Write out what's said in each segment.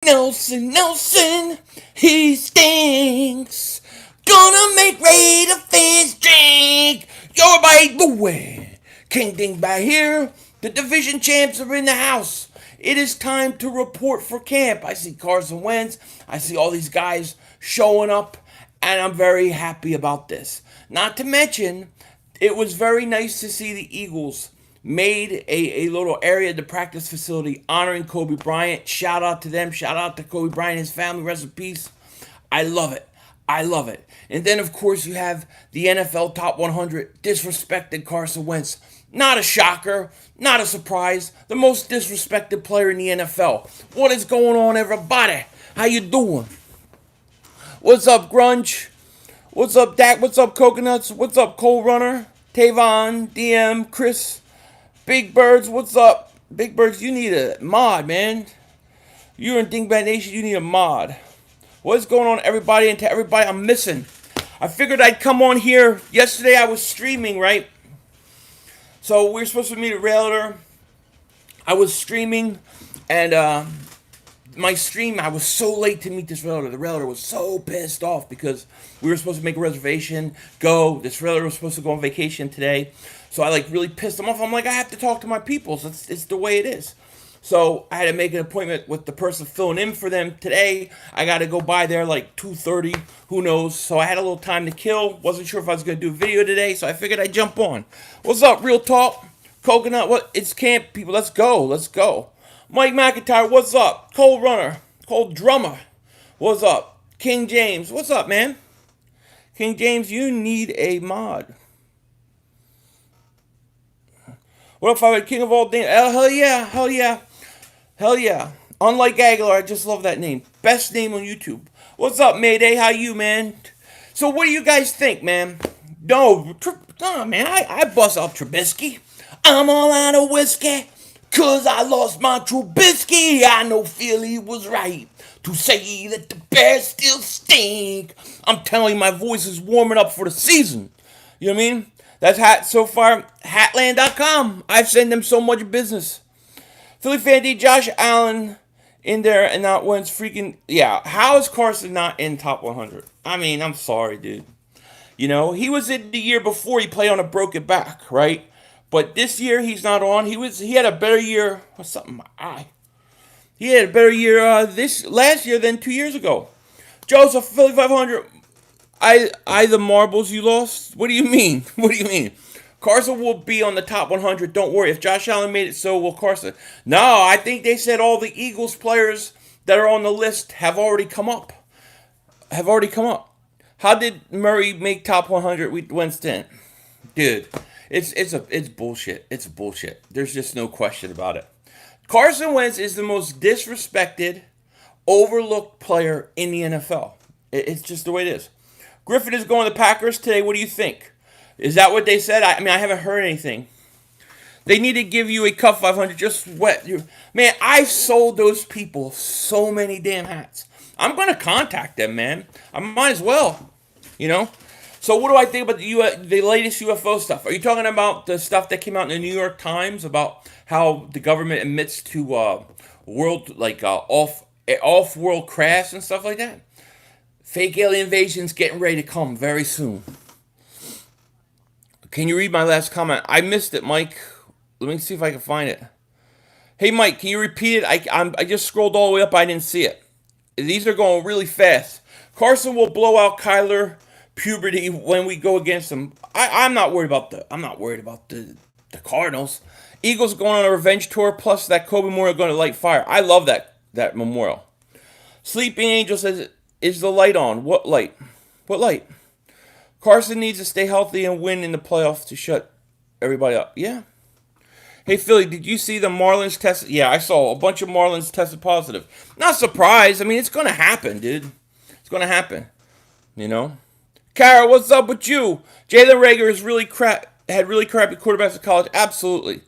Nelson, he stinks. Gonna make Raider fans drink. Your boy, King Dingbat here. The division champs are in the house. It is time to report for camp. I see Carson Wentz. I see all these guys showing up, and I'm very happy about this. Not to mention, it was very nice to see the Eagles made a little area at the practice facility honoring Kobe Bryant. Shout out to them. Shout out to Kobe Bryant and his family. Rest in peace. I love it. I love it. And then, of course, you have the NFL Top 100 disrespected Carson Wentz. Not a shocker. Not a surprise. The most disrespected player in the NFL. What is going on, everybody? How you doing? What's up, Grunge? What's up, Dak? What's up, Coconuts? What's up, Cole Runner? Tavon, DM, Chris, Big Birds, what's up? Big Birds, you need a mod, man. You're in Dingbat Nation, you need a mod. What's going on, everybody, and to everybody I'm missing? I figured I'd come on here. Yesterday I was streaming, right? So we were supposed to meet at Realtor. I was streaming, and my stream, I was so late to meet this realtor. The realtor was so pissed off because we were supposed to make a reservation, go. This realtor was supposed to go on vacation today. So I really pissed him off. I'm like, I have to talk to my people. So it's the way it is. So I had to make an appointment with the person filling in for them today. I got to go by there 2:30. Who knows? So I had a little time to kill. Wasn't sure if I was going to do a video today. So I figured I'd jump on. What's up, Real Talk? Coconut, what? It's camp, people. Let's go. Let's go. Mike McIntyre, what's up? Cold Runner, Cold Drummer, what's up? King James, what's up, man? King James, you need a mod. What up, Father? King of all things? Hell yeah, hell yeah, hell yeah. Unlike Aguilar, I just love that name. Best name on YouTube. What's up, Mayday? How you, man? So what do you guys think, man? No, man, I bust out Trubisky. I'm all out of whiskey. 'Cause I lost my Trubisky, I know Philly was right to say that the Bears still stink. I'm telling you, my voice is warming up for the season. You know what I mean? That's so far, Hatland.com. I've sent them so much business. Philly fan D, Josh Allen in there and not Wentz freaking... Yeah, how is Carson not in top 100? I mean, I'm sorry, dude. You know, he was in the year before he played on a broken back, right? But this year he's not on. He had a better year. What's something in my eye? He had a better year last year than 2 years ago. Joseph, Philly 500. I the marbles you lost. What do you mean? What do you mean? Carson will be on the top 100. Don't worry. If Josh Allen made it, so will Carson. No, I think they said all the Eagles players that are on the list have already come up. How did Murray make top 100 with Winston? Dude. It's bullshit. It's bullshit. There's just no question about it. Carson Wentz is the most disrespected, overlooked player in the NFL. It's just the way it is. Griffin is going to the Packers today. What do you think? Is that what they said? I mean, I haven't heard anything. They need to give you a Cup 500. Just wet. Man, I've sold those people so many damn hats. I'm going to contact them, man. I might as well. You know? So what do I think about the latest UFO stuff? Are you talking about the stuff that came out in the New York Times about how the government admits to world off-world crafts and stuff like that? Fake alien invasions getting ready to come very soon. Can you read my last comment? I missed it, Mike. Let me see if I can find it. Hey, Mike, can you repeat it? I just scrolled all the way up. I didn't see it. These are going really fast. Carson will blow out Kyler puberty when we go against them. I'm not worried about the Cardinals. Eagles going on a revenge tour, plus that Kobe Memorial going to light fire. I love that memorial. Sleeping Angel says, is the light on? What light? What light? Carson needs to stay healthy and win in the playoffs to shut everybody up. Yeah. Hey, Philly, did you see the Marlins test? Yeah, I saw a bunch of Marlins tested positive. Not surprised. I mean, it's going to happen, dude. It's going to happen. You know? Kara, what's up with you? Jalen Rager is had really crappy quarterbacks in college. Absolutely.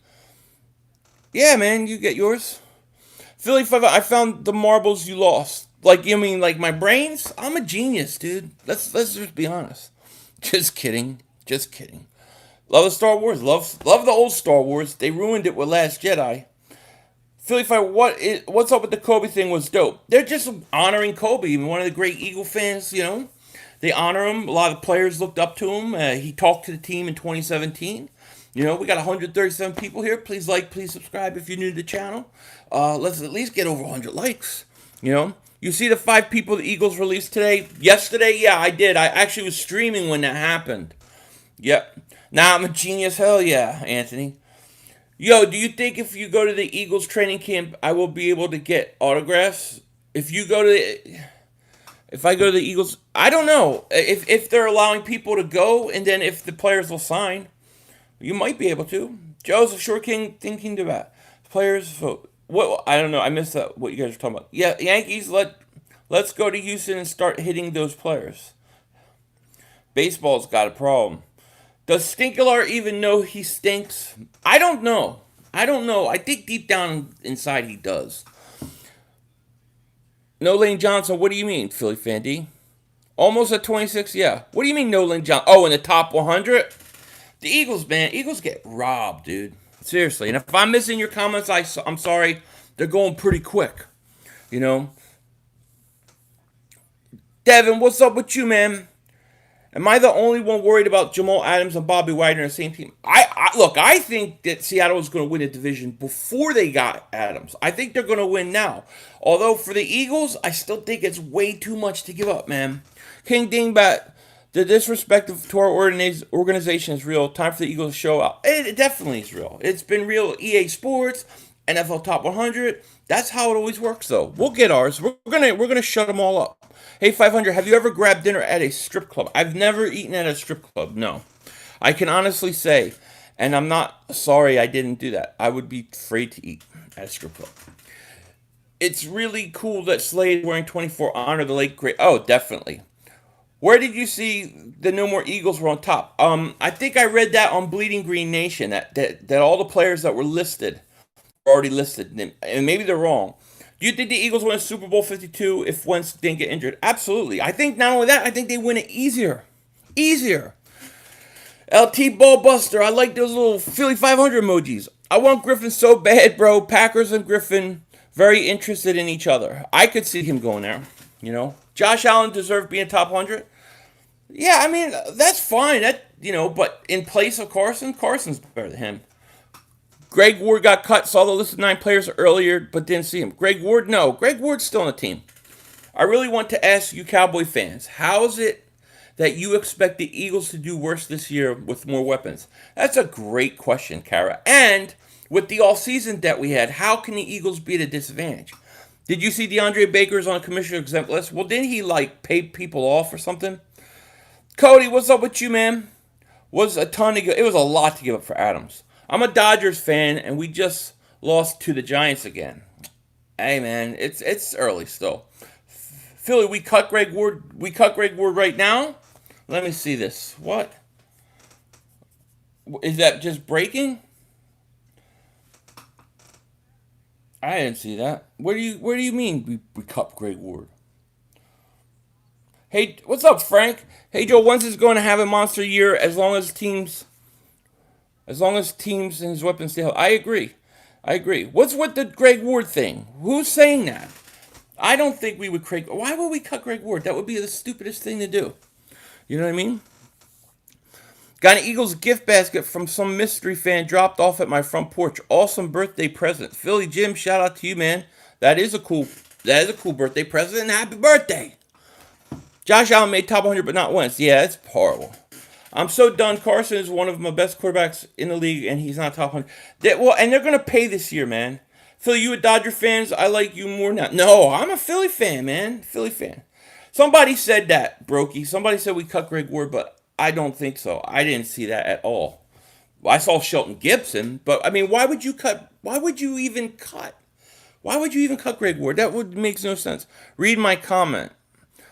Yeah, man, you get yours. Philly 5, I found the marbles you lost. You mean my brains? I'm a genius, dude. Let's just be honest. Just kidding. Just kidding. Love the Star Wars. Love the old Star Wars. They ruined it with Last Jedi. Philly Fire, what's up with the Kobe thing was dope. They're just honoring Kobe, one of the great Eagle fans, They honor him. A lot of players looked up to him. He talked to the team in 2017. We got 137 people here. Please like, please subscribe if you're new to the channel. Let's at least get over 100 likes. You see the 5 people the Eagles released today? Yesterday? Yeah, I did. I actually was streaming when that happened. Yep. Now I'm a genius. Hell yeah, Anthony. Yo, do you think if you go to the Eagles training camp, I will be able to get autographs? If I go to the Eagles, I don't know. If they're allowing people to go, and then if the players will sign, you might be able to. Joseph Short King thinking about players vote. What? I don't know. I missed that. What you guys are talking about? Yeah, Yankees. Let's go to Houston and start hitting those players. Baseball's got a problem. Does Stinkelar even know he stinks? I don't know. I think deep down inside he does. No Lane Johnson, what do you mean, Philly fan D? Almost at 26, yeah. What do you mean no Lane Johnson? Oh, in the top 100? The Eagles, man. Eagles get robbed, dude. Seriously. And if I'm missing your comments, I'm sorry. They're going pretty quick. Devin, what's up with you, man? Am I the only one worried about Jamal Adams and Bobby Wagner in the same team? Look, I think that Seattle was going to win the division before they got Adams. I think they're going to win now. Although for the Eagles, I still think it's way too much to give up, man. King Dingbat, the disrespect to our organization is real. Time for the Eagles to show out. It definitely is real. It's been real. EA Sports, NFL Top 100. That's how it always works, though. We'll get ours. We're gonna shut them all up. Hey, 500, have you ever grabbed dinner at a strip club? I've never eaten at a strip club, no. I can honestly say, and I'm not sorry I didn't do that. I would be afraid to eat at a strip club. It's really cool that Slade is wearing 24 honor the late great. Oh, definitely. Where did you see the No More Eagles were on top? I think I read that on Bleeding Green Nation, that all the players that were listed were already listed, and maybe they're wrong. Do you think the Eagles win Super Bowl 52 if Wentz didn't get injured? Absolutely. I think not only that, I think they win it easier. Easier. LT Ballbuster, I like those little Philly 500 emojis. I want Griffin so bad, bro. Packers and Griffin, very interested in each other. I could see him going there, Josh Allen deserved being top 100. Yeah, I mean, that's fine. But in place of Carson's better than him. Greg Ward got cut, saw the list of 9 players earlier, but didn't see him. Greg Ward, no. Greg Ward's still on the team. I really want to ask you Cowboy fans, how is it that you expect the Eagles to do worse this year with more weapons? That's a great question, Kara. And with the all-season debt we had, how can the Eagles be at a disadvantage? Did you see DeAndre Baker's on a commissioner exempt list? Well, didn't he, pay people off or something? Cody, what's up with you, man? It was a lot to give up for Adams. I'm a Dodgers fan, and we just lost to the Giants again. Hey, man, it's early still. Philly, we cut Greg Ward. We cut Greg Ward right now. Let me see this. What? Is that just breaking? I didn't see that. Where do you mean we cut Greg Ward? Hey, what's up, Frank? Hey, Joe, Wentz is going to have a monster year as long as teams and his weapons stay healthy. I agree. What's with the Greg Ward thing? Who's saying that? I don't think we would why would we cut Greg Ward? That would be the stupidest thing to do. You know what I mean? Got an Eagles gift basket from some mystery fan dropped off at my front porch. Awesome birthday present. Philly Jim, shout out to you, man. That is a cool birthday present, and happy birthday. Josh Allen made top 100 but not Wentz. Yeah, it's horrible. I'm so done. Carson is one of my best quarterbacks in the league, and he's not top 100. And they're going to pay this year, man. Philly, you a Dodger fans? I like you more now. No, I'm a Philly fan, man. Philly fan. Somebody said that, Brokey. Somebody said we cut Greg Ward, but I don't think so. I didn't see that at all. I saw Shelton Gibson, but, I mean, why would you even cut Greg Ward? That makes no sense. Read my comment.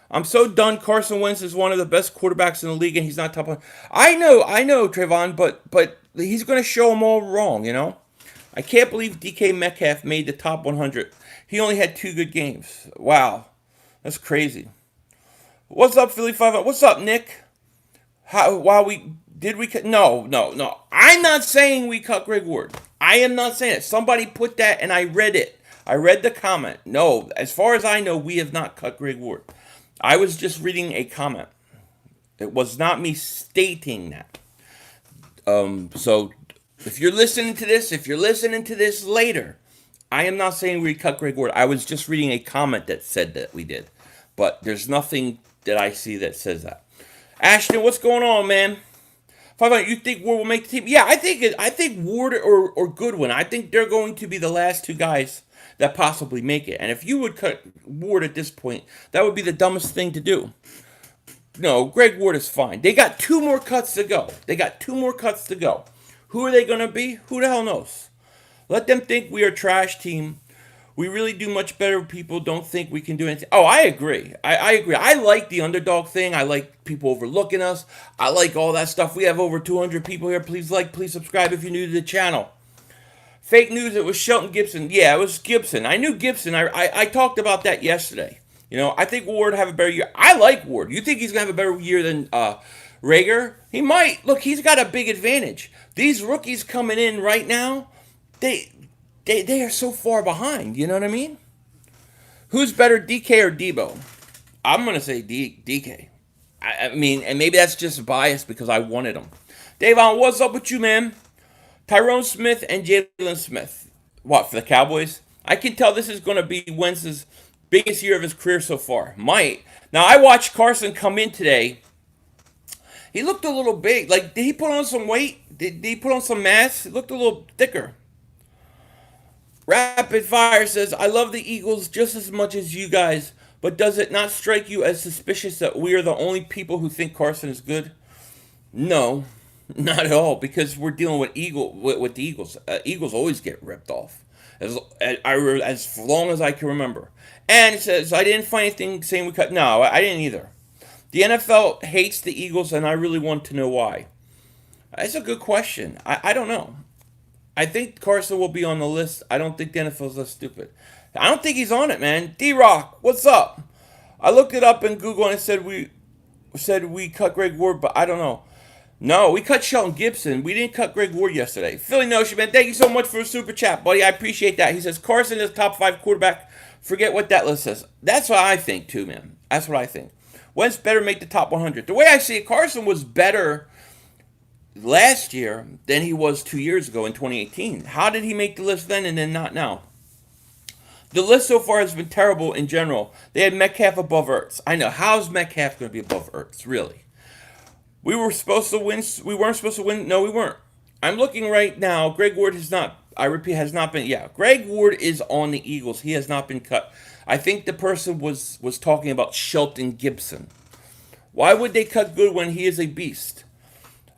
I'm so done. Carson Wentz is one of the best quarterbacks in the league, and he's not top 100. I know, Trayvon, but he's going to show them all wrong, I can't believe DK Metcalf made the top 100. He only had 2 good games. Wow. That's crazy. What's up, Philly 5? What's up, Nick? No. I'm not saying we cut Greg Ward. I am not saying it. Somebody put that and I read it. I read the comment. No, as far as I know, we have not cut Greg Ward. I was just reading a comment. It was not me stating that. So if you're listening to this, if you're listening to this later, I am not saying we cut Greg Ward. I was just reading a comment that said that we did. But there's nothing that I see that says that. Ashton, what's going on, man? 500, you think Ward will make the team? Yeah, I think Ward or Goodwin. I think they're going to be the last two guys that possibly make it. And if you would cut Ward at this point, that would be the dumbest thing to do. No, Greg Ward is fine. They got two more cuts to go. Who are they going to be? Who the hell knows? Let them think we are a trash team. We really do much better. People don't think we can do anything. Oh, I agree. I agree. I like the underdog thing. I like people overlooking us. I like all that stuff. We have over 200 people here. Please like, please subscribe if you're new to the channel. Fake news, it was Shelton Gibson. Yeah, it was Gibson. I knew Gibson. I talked about that yesterday. You know, I think Ward have a better year. I like Ward. You think he's going to have a better year than Rager? He might. Look, he's got a big advantage. These rookies coming in right now, they are so far behind. You know what I mean? Who's better, DK or Debo? I'm going to say DK. I mean, and maybe that's just bias because I wanted him. Davon, what's up with you, man? Tyrone Smith and Jalen Smith. What, for the Cowboys? I can tell this is going to be Wentz's biggest year of his career so far. Might. Now, I watched Carson come in today. He looked a little big. Like, did he put on some weight? Did he put on some mass? He looked a little thicker. Rapid Fire says, I love the Eagles just as much as you guys, but does it not strike you as suspicious that we are the only people who think Carson is good? No, not at all, because we're dealing with the Eagles. Eagles always get ripped off, as long as I can remember. And it says, I didn't find anything saying we cut. No, I didn't either. The NFL hates the Eagles, and I really want to know why. That's a good question. I don't know. I think Carson will be on the list. I don't think the NFL's that stupid. I don't think he's on it, man. D-Rock, what's up? I looked it up in Google and it said we cut Greg Ward, but I don't know. No, we cut Shelton Gibson. We didn't cut Greg Ward yesterday. Philly Notion, man, thank you so much for a super chat, buddy. I appreciate that. He says Carson is top 5 quarterback. Forget what that list says. That's what I think, too, man. That's what I think. Wentz better make the top 100. The way I see it, Carson was better last year than he was 2 years ago in 2018. How did he make the list then and then not now? The list so far has been terrible in general. They had Metcalf above Ertz. I know. How's Metcalf going to be above Ertz, really? We were supposed to win. We weren't supposed to win. No, we weren't. I'm looking right now. Greg Ward has not, I repeat, has not been. Yeah, Greg Ward is on the Eagles. He has not been cut. I think the person was talking about Shelton Gibson. Why would they cut Good when he is a beast?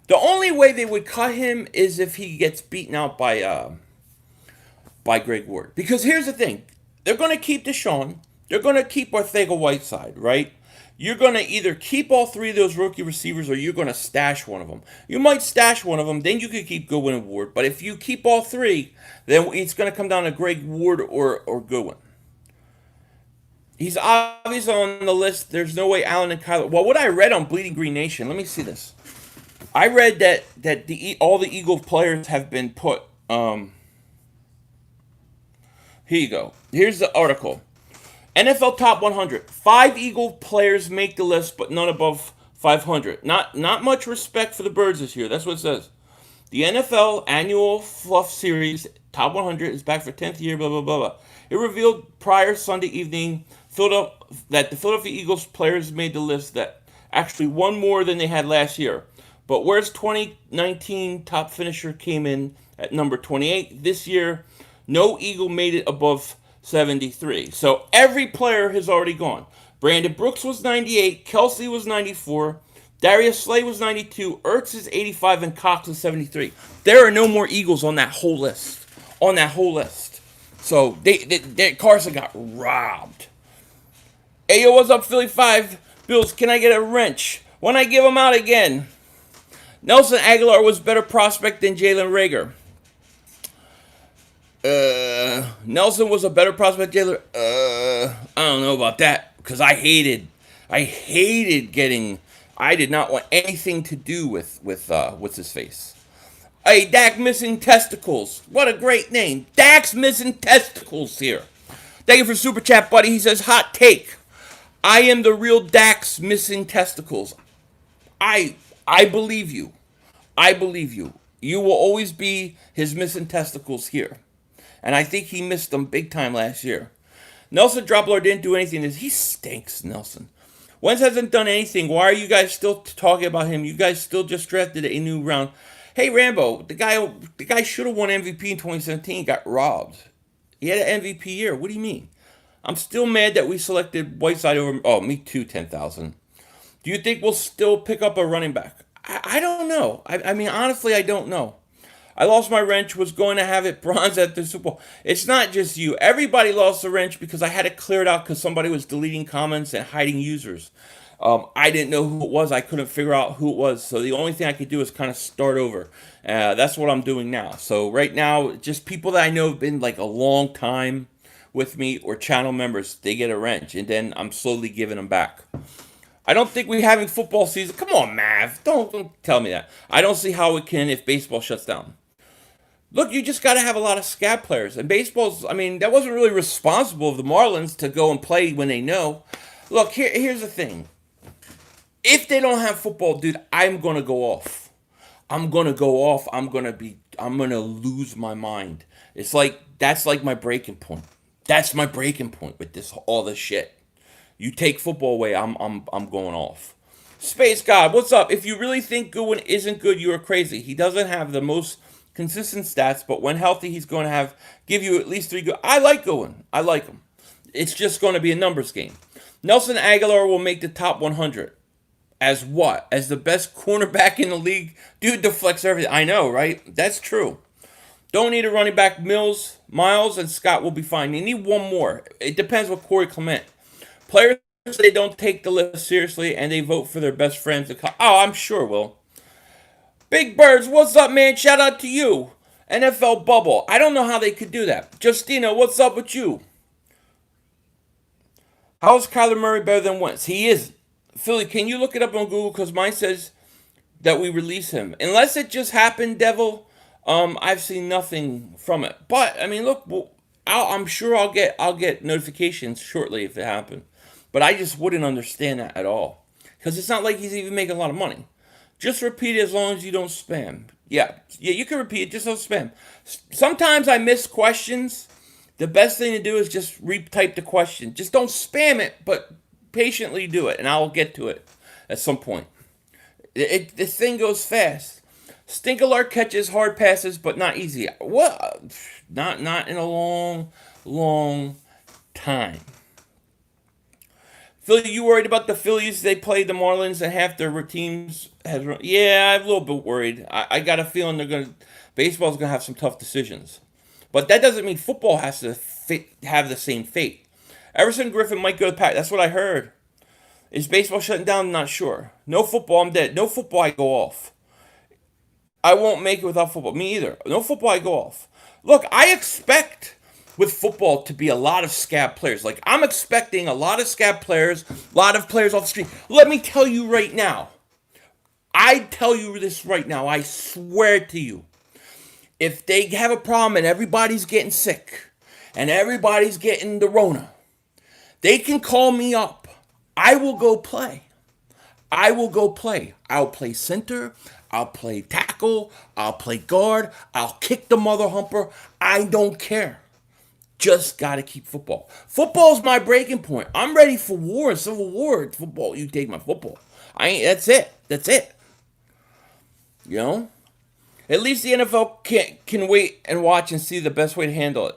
The only way they would cut him is if he gets beaten out by Greg Ward. Because here's the thing. They're going to keep Deshaun. They're going to keep Ortega-Whiteside, right? You're going to either keep all three of those rookie receivers or you're going to stash one of them. You might stash one of them, then you could keep Goodwin and Ward. But if you keep all three, then it's going to come down to Greg Ward or Goodwin. He's obviously on the list. There's no way Allen and Kyler... Well, what I read on Bleeding Green Nation, let me see this. I read that all the Eagles players have been put... Here you go. Here's the article. NFL Top 100. 5 Eagle players make the list, but none above 500. Not much respect for the Birds this year. That's what it says. The NFL Annual Fluff Series Top 100 is back for 10th year, blah, blah, blah, blah. It revealed prior Sunday evening that the Philadelphia Eagles players made the list that actually won more than they had last year. But whereas 2019 top finisher came in at number 28, this year no Eagle made it above 73. So every player has already gone. Brandon Brooks was 98, Kelsey was 94, Darius Slay was 92, Ertz is 85, and Cox is 73. There are no more Eagles on that whole list. So Carson got robbed. Hey, yo, what's up, Philly 5? Bills, can I get a wrench? When I give them out again. Nelson Aguilar was better prospect than Jalen Reagor. Nelson was a better prospect than Jalen. I don't know about that because I hated getting. I did not want anything to do with what's his face. Hey, Dak Missing Testicles. What a great name. Dak's Missing Testicles here. Thank you for Super Chat, buddy. He says, hot take. I am the real Dak's Missing Testicles. I I believe you. I believe you. You will always be his missing testicles here. And I think he missed them big time last year. Nelson Dropler didn't do anything. He stinks, Nelson. Wentz hasn't done anything. Why are you guys still talking about him? You guys still just drafted a new round. Hey, Rambo, the guy should have won MVP in 2017. Got robbed. He had an MVP year. What do you mean? I'm still mad that we selected Whiteside over. Oh, me too, 10,000. Do you think we'll still pick up a running back? I don't know. I mean, honestly, I don't know. I lost my wrench, was going to have it bronze at the Super Bowl. It's not just you. Everybody lost the wrench because I had to clear it out because somebody was deleting comments and hiding users. I didn't know who it was. I couldn't figure out who it was. So the only thing I could do is kind of start over. That's what I'm doing now. So right now, just people that I know have been like a long time with me or channel members, they get a wrench. And then I'm slowly giving them back. I don't think we're having football season. Come on, Mav. Don't tell me that. I don't see how it can if baseball shuts down. Look, you just got to have a lot of scab players. And baseball's, I mean, that wasn't really responsible of the Marlins to go and play when they know. Look, here's the thing. If they don't have football, dude, I'm going to go off. I'm going to go off. I'm going to lose my mind. It's like, that's like my breaking point. That's my breaking point with all this shit. You take football away, I'm going off. Space God, what's up? If you really think Goodwin isn't good, you are crazy. He doesn't have the most consistent stats, but when healthy, he's going to give you at least 3 good. I like Goodwin. I like him. It's just going to be a numbers game. Nelson Aguilar will make the top 100. As what? As the best cornerback in the league? Dude deflects everything. I know, right? That's true. Don't need a running back. Miles, and Scott will be fine. You need one more. It depends with Corey Clement. Players, they don't take the list seriously, and they vote for their best friends. Oh, I'm sure, Will. Big Birds, what's up, man? Shout out to you. NFL Bubble. I don't know how they could do that. Justina, what's up with you? How is Kyler Murray better than Wentz? He is. Philly, can you look it up on Google? Because mine says that we release him. Unless it just happened, Devil, I've seen nothing from it. But, I mean, look, I'm sure I'll get notifications shortly if it happens. But I just wouldn't understand that at all. Because it's not like he's even making a lot of money. Just repeat it as long as you don't spam. Yeah, you can repeat it, just don't spam. Sometimes I miss questions. The best thing to do is just retype the question. Just don't spam it, but patiently do it, and I'll get to it at some point. This thing goes fast. Stinkalar catches hard passes, but not easy. What? Not in a long time. Philly, you worried about the Phillies? They played the Marlins and half their teams has. Yeah, I'm a little bit worried. I got a feeling baseball's gonna have some tough decisions, but that doesn't mean football has to have the same fate. Everson Griffin might go to Pack. That's what I heard. Is baseball shutting down? I'm not sure. No football, I'm dead. No football, I go off. I won't make it without football. Me either. No football, I go off. Look, I expect with football to be a lot of scab players. Like, I'm expecting a lot of scab players, a lot of players off the street. Let me tell you right now. I tell you this right now. I swear to you. If they have a problem and everybody's getting sick and everybody's getting the Rona, they can call me up. I will go play. I'll play center. I'll play tackle. I'll play guard. I'll kick the mother humper. I don't care. Just got to keep football. Football's my breaking point. I'm ready for war, civil war. Football, you take my football. That's it. You know? At least the NFL can wait and watch and see the best way to handle it.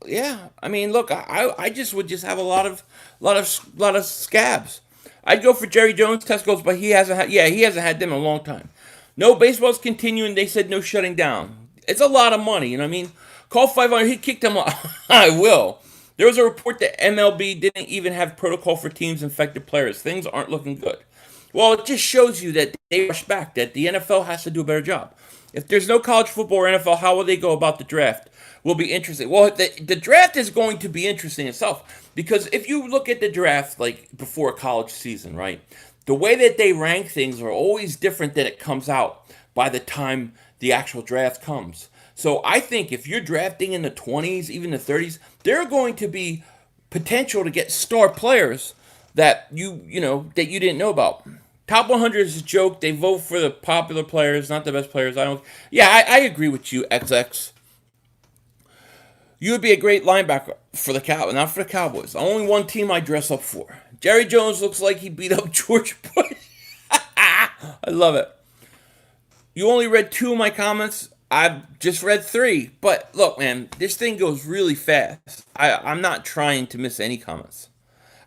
Yeah, I mean, look, I just would just have a lot of scabs. I'd go for Jerry Jones, Tesco's, but he hasn't had them in a long time. No, baseball's continuing. They said no shutting down. It's a lot of money, you know what I mean? Call 500. He kicked them off. I will. There was a report that MLB didn't even have protocol for teams infected players. Things aren't looking good. Well, it just shows you that they rush back, that the NFL has to do a better job. If there's no college football or NFL, how will they go about the draft? Will be interesting. Well, the draft is going to be interesting itself. Because if you look at the draft, like before a college season, right? The way that they rank things are always different than it comes out by the time the actual draft comes. So I think if you're drafting in the 20s, even the 30s, there are going to be potential to get star players that that you didn't know about. Top 100 is a joke. They vote for the popular players, not the best players. I don't. Yeah, I agree with you, XX. You would be a great linebacker for the Cowboys, not for the Cowboys. Only one team I dress up for. Jerry Jones looks like he beat up George Bush. I love it. You only read 2 of my comments. I've just read 3. But look, man, this thing goes really fast. I'm not trying to miss any comments.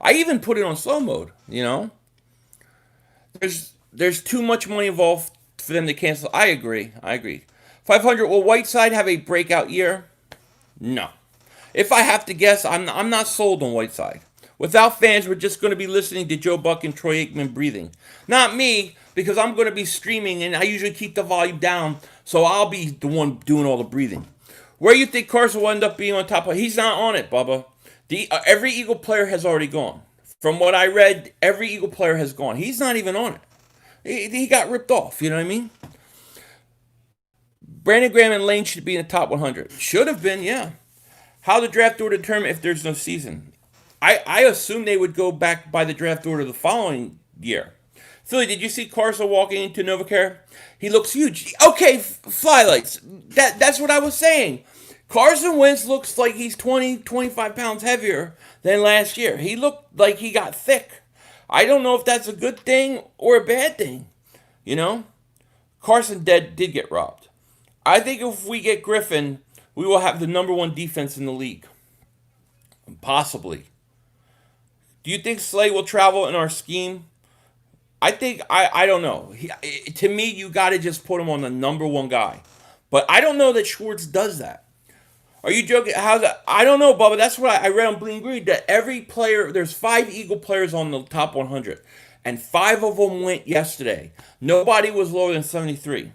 I even put it on slow mode, There's too much money involved for them to cancel. I agree. 500, will Whiteside have a breakout year? No. If I have to guess, I'm not sold on Whiteside. Without fans, we're just going to be listening to Joe Buck and Troy Aikman breathing. Not me, because I'm going to be streaming, and I usually keep the volume down, so I'll be the one doing all the breathing. Where you think Carson will end up being on top of? He's not on it, Bubba. Every Eagle player has already gone. From what I read, every Eagle player has gone. He's not even on it. He got ripped off, you know what I mean? Brandon Graham and Lane should be in the top 100. Should have been, yeah. How the draft order determine if there's no season? I assume they would go back by the draft order the following year. Philly, did you see Carson walking into NovaCare? He looks huge. Okay, Flylights. That's what I was saying. Carson Wentz looks like he's 20, 25 pounds heavier than last year. He looked like he got thick. I don't know if that's a good thing or a bad thing. Carson did get robbed. I think if we get Griffin, we will have the number 1 defense in the league. Possibly. Do you think Slay will travel in our scheme? I don't know. To me, you got to just put him on the number 1 guy. But I don't know that Schwartz does that. Are you joking? How's that? I don't know, Bubba. That's what I read on Bleeding Green, that every player, there's 5 Eagle players on the top 100. And 5 of them went yesterday. Nobody was lower than 73.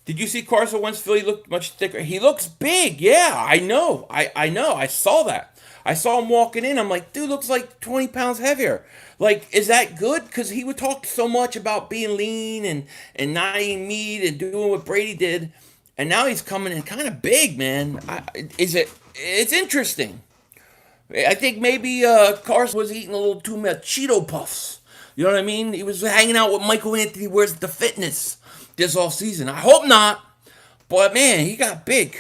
Did you see Carson Wentz? Philly looked much thicker. He looks big. Yeah, I know. I know. I saw that. I saw him walking in. I'm like, dude, looks like 20 pounds heavier. Like, is that good? Because he would talk so much about being lean and not eating meat and doing what Brady did. And now he's coming in kind of big, man. It's interesting. I think maybe Carson was eating a little too much Cheeto Puffs. You know what I mean? He was hanging out with Michael Anthony, where's the fitness this all season. I hope not. But, man, he got big.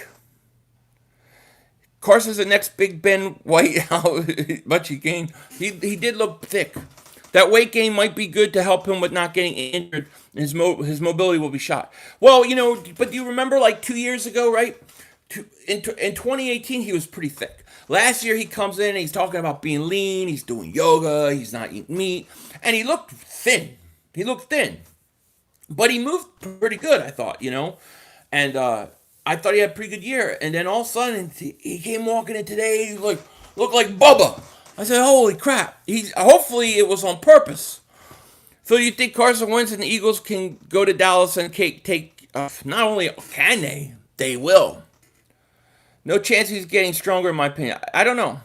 Carson's the next Big Ben White. How much he gained. He did look thick. That weight gain might be good to help him with not getting injured. His mobility will be shot. Well, but do you remember like 2 years ago, right? In 2018, he was pretty thick. Last year, he comes in and he's talking about being lean. He's doing yoga. He's not eating meat. And he looked thin. But he moved pretty good, I thought, And I thought he had a pretty good year. And then all of a sudden, he came walking in today. He looked like Bubba. I said, holy crap. Hopefully it was on purpose. So you think Carson Wentz and the Eagles can go to Dallas and take not only can they will. No chance he's getting stronger, in my opinion. I don't know.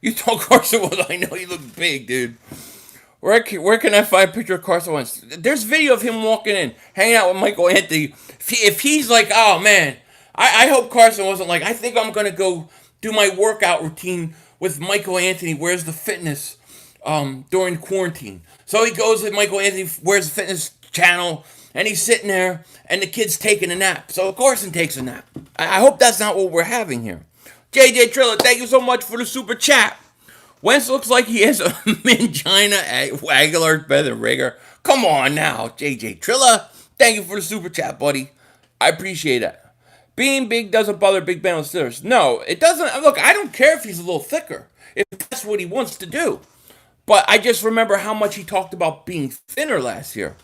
You told Carson Wentz, I know he looked big, dude. Where can I find a picture of Carson Wentz? There's video of him walking in, hanging out with Michael Anthony. If he's like, oh, man, I hope Carson wasn't like, I think I'm going to go do my workout routine with Michael Anthony, Where's the Fitness, during quarantine. So he goes with Michael Anthony, Where's the Fitness channel, and he's sitting there, and the kid's taking a nap. So Carson takes a nap. I hope that's not what we're having here. JJ Triller, thank you so much for the super chat. Wentz looks like he has a mangina. Aguilar's better than Rager. Come on now, JJ Triller. Thank you for the super chat, buddy. I appreciate it. Being big doesn't bother Big Ben with Steelers. No, it doesn't. Look, I don't care if he's a little thicker, if that's what he wants to do. But I just remember how much he talked about being thinner last year.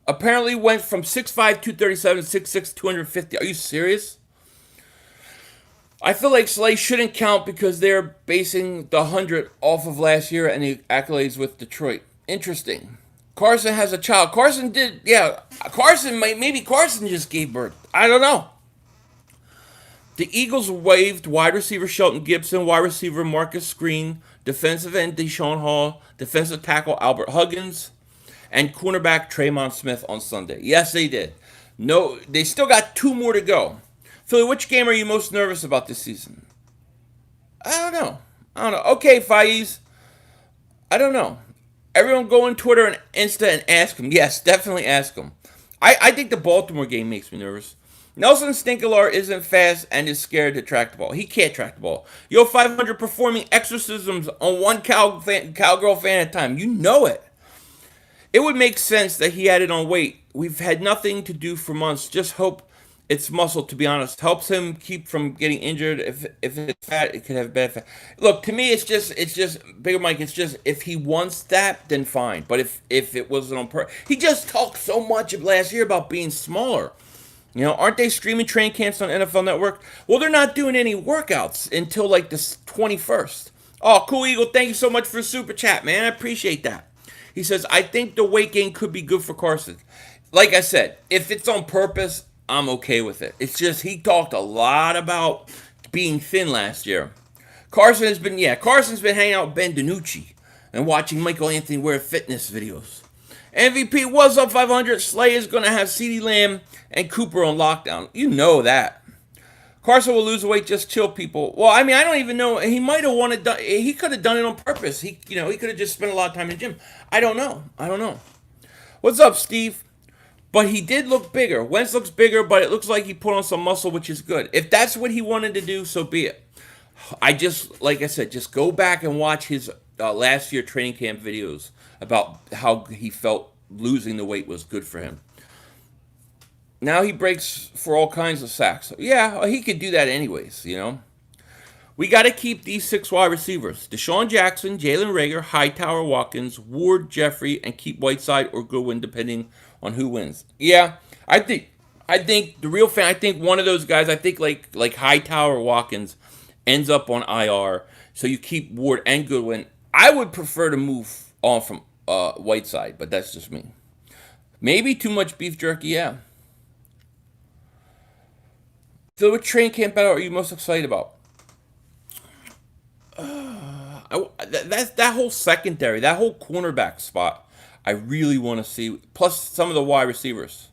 Apparently went from 6'5", 237, 6'6", 250. Are you serious? I feel like Slay shouldn't count because they're basing the 100 off of last year and the accolades with Detroit. Interesting. Carson has a child. Carson maybe Carson just gave birth. I don't know. The Eagles waived wide receiver Shelton Gibson, wide receiver Marcus Green, defensive end Deshaun Hall, defensive tackle Albert Huggins, and cornerback Traymon Smith on Sunday. Yes, they did. No, they still got 2 more to go. Philly, which game are you most nervous about this season? I don't know. I don't know. Okay, Faiz. I don't know. Everyone go on Twitter and Insta and ask him. Yes, definitely ask him. I think the Baltimore game makes me nervous. Nelson Stinkelar isn't fast and is scared to track the ball. He can't track the ball. Yo, 500 performing exorcisms on one cowgirl fan at a time. You know it. It would make sense that he had it on weight. We've had nothing to do for months. Just hope it's muscle, to be honest. Helps him keep from getting injured. If it's fat, it could have bad fat. Look, to me, it's just bigger Mike. It's just if he wants that, then fine. But if it wasn't on purpose, he just talked so much of last year about being smaller. You know, aren't they streaming training camps on NFL Network? Well, they're not doing any workouts until like the 21st. Oh, cool, Eagle. Thank you so much for the super chat, man. I appreciate that. He says, I think the weight gain could be good for Carson. Like I said, if it's on purpose, I'm okay with it. It's just he talked a lot about being thin last year. Carson's been hanging out with Ben DiNucci and watching Michael Anthony wear fitness videos. MVP, what's up, 500? Slay is going to have CeeDee Lamb and Cooper on lockdown. You know that. Carson will lose weight, just chill, people. Well, I mean, I don't even know. He might have wanted. He could have done it on purpose. He could have just spent a lot of time in the gym. I don't know. What's up, Steve? But he did look bigger. Wentz looks bigger, but it looks like he put on some muscle, which is good. If that's what he wanted to do, so be it. Like I said, just go back and watch his last year training camp videos about how he felt losing the weight was good for him. Now he breaks for all kinds of sacks. Yeah, he could do that anyways, you know. We got to keep these 6 wide receivers. Deshaun Jackson, Jalen Reagor, Hightower, Watkins, Ward, Jeffrey, and keep Whiteside or Goodwin depending on who wins. Yeah, I think the real fan, I think one of those guys, I think like Hightower or Watkins ends up on IR. So you keep Ward and Goodwin. I would prefer to move on from Whiteside, but that's just me. Maybe too much beef jerky, yeah. So what training camp battle are you most excited about? That whole secondary, that whole cornerback spot, I really want to see. Plus some of the wide receivers.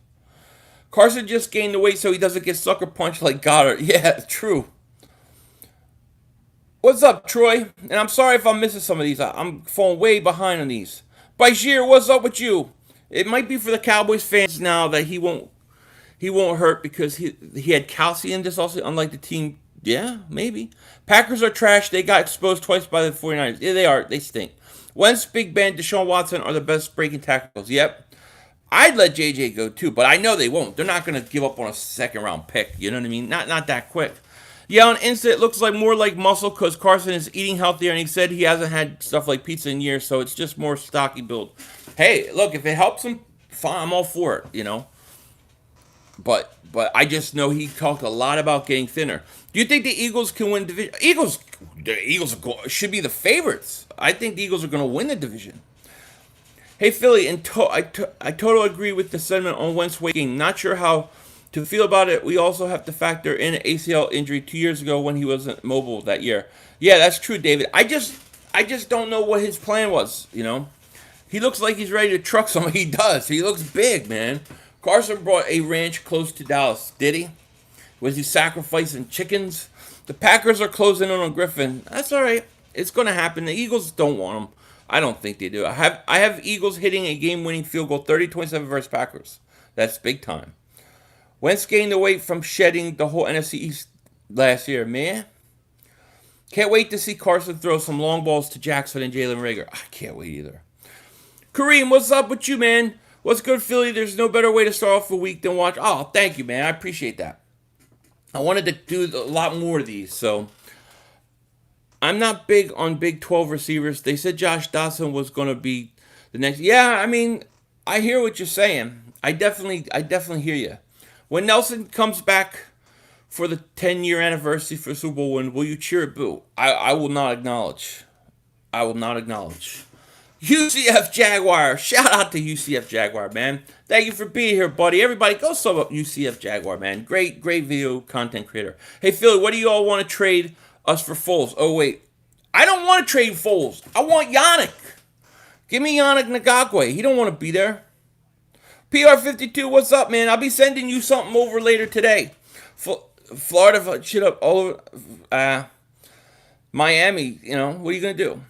Carson just gained the weight so he doesn't get sucker punched like Goddard. Yeah, true. What's up, Troy? And I'm sorry if I'm missing some of these. I'm falling way behind on these. Bashir, what's up with you? It might be for the Cowboys fans now that he won't hurt because he had calcium also, unlike the team. Yeah, maybe. Packers are trash. They got exposed twice by the 49ers. Yeah, they are. They stink. Wentz, Big Ben, Deshaun Watson are the best breaking tackles. Yep. I'd let JJ go too, but I know they won't. They're not going to give up on a second round pick. You know what I mean? Not that quick. Yeah, on Insta, it looks like more like muscle because Carson is eating healthier, and he said he hasn't had stuff like pizza in years, so it's just more stocky build. Hey, look, if it helps him, fine, I'm all for it, you know. But I just know he talked a lot about getting thinner. Do you think the Eagles can win division? The Eagles should be the favorites. I think the Eagles are going to win the division. Hey, Philly, I totally agree with the sentiment on Wentz weight gain. Not sure how to feel about it. We also have to factor in an ACL injury 2 years ago when he wasn't mobile that year. Yeah, that's true, David. I just don't know what his plan was, you know. He looks like he's ready to truck somebody. He does. He looks big, man. Carson brought a ranch close to Dallas, did he? Was he sacrificing chickens? The Packers are closing in on Griffin. That's all right. It's going to happen. The Eagles don't want him. I don't think they do. I have Eagles hitting a game-winning field goal, 30-27 versus Packers. That's big time. Wentz gained the weight from shedding the whole NFC East last year, man. Can't wait to see Carson throw some long balls to Jackson and Jalen Reagor. I can't wait either. Kareem, what's up with you, man? What's good, Philly? There's no better way to start off a week than watch. Oh, thank you, man. I appreciate that. I wanted to do a lot more of these, so I'm not big on Big 12 receivers. They said Josh Dawson was going to be the next. Yeah, I mean, I hear what you're saying. I definitely hear you. When Nelson comes back for the 10-year anniversary for Super Bowl win, will you cheer or boo? I will not acknowledge. I will not acknowledge. UCF Jaguar. Shout out to UCF Jaguar, man. Thank you for being here, buddy. Everybody, go sub up UCF Jaguar, man. Great video content creator. Hey, Philly, what do you all want to trade us for Foles? Oh, wait. I don't want to trade Foles. I want Yannick. Give me Yannick Ngakwe. He don't want to be there. PR52, what's up, man? I'll be sending you something over later today. Florida shit up all over. Miami, what are you going to do?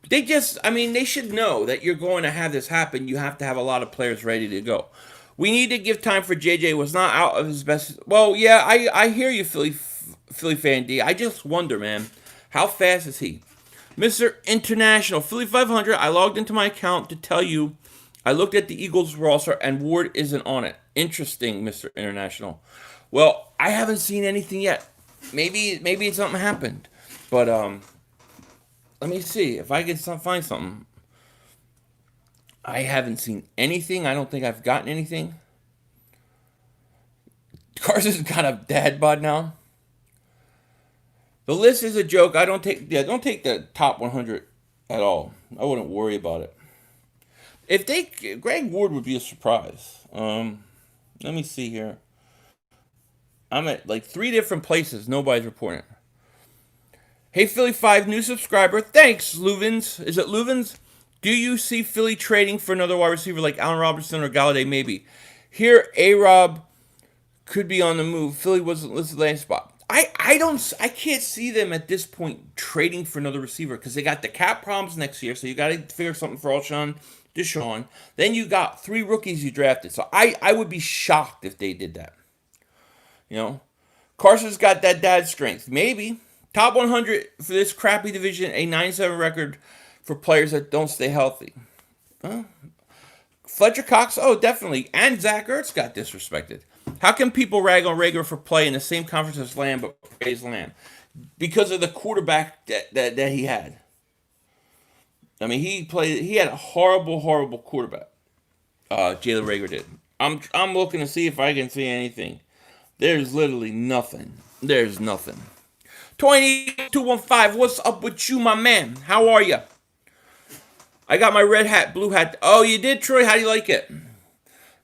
They should know that you're going to have this happen. You have to have a lot of players ready to go. We need to give time for JJ. Was not out of his best. Well, yeah, I hear you, Philly fan D. I just wonder, man, how fast is he? Mr. International, Philly 500, I logged into my account to tell you I looked at the Eagles roster and Ward isn't on it. Interesting, Mr. International. Well, I haven't seen anything yet. Maybe something happened. But let me see if I can find something. I haven't seen anything. I don't think I've gotten anything. Carson's got a dad bod now. The list is a joke. Don't take the top 100 at all. I wouldn't worry about it. Greg Ward would be a surprise. Let me see here. I'm at like 3 different places. Nobody's reporting. Hey, Philly 5, new subscriber. Thanks, Luvins. Is it Luvins? Do you see Philly trading for another wide receiver like Allen Robinson or Galladay? Maybe. Here, A-Rob could be on the move. Philly wasn't listed landing spot. I can't see them at this point trading for another receiver because they got the cap problems next year, so you got to figure something for Alshon, Deshaun. Then you got 3 rookies you drafted. So I would be shocked if they did that. Carson's got that dad strength. Maybe. Top 100 for this crappy division, a 9-7 record for players that don't stay healthy. Fletcher Cox, definitely. And Zach Ertz got disrespected. How can people rag on Rager for play in the same conference as Lamb but praise Lamb? Because of the quarterback that he had. I mean, he had a horrible quarterback. Jalen Rager did. I'm looking to see if I can see anything. There's literally nothing. There's nothing. 215, what's up with you, my man? How are you? I got my red hat, blue hat. Oh, you did, Troy? How do you like it?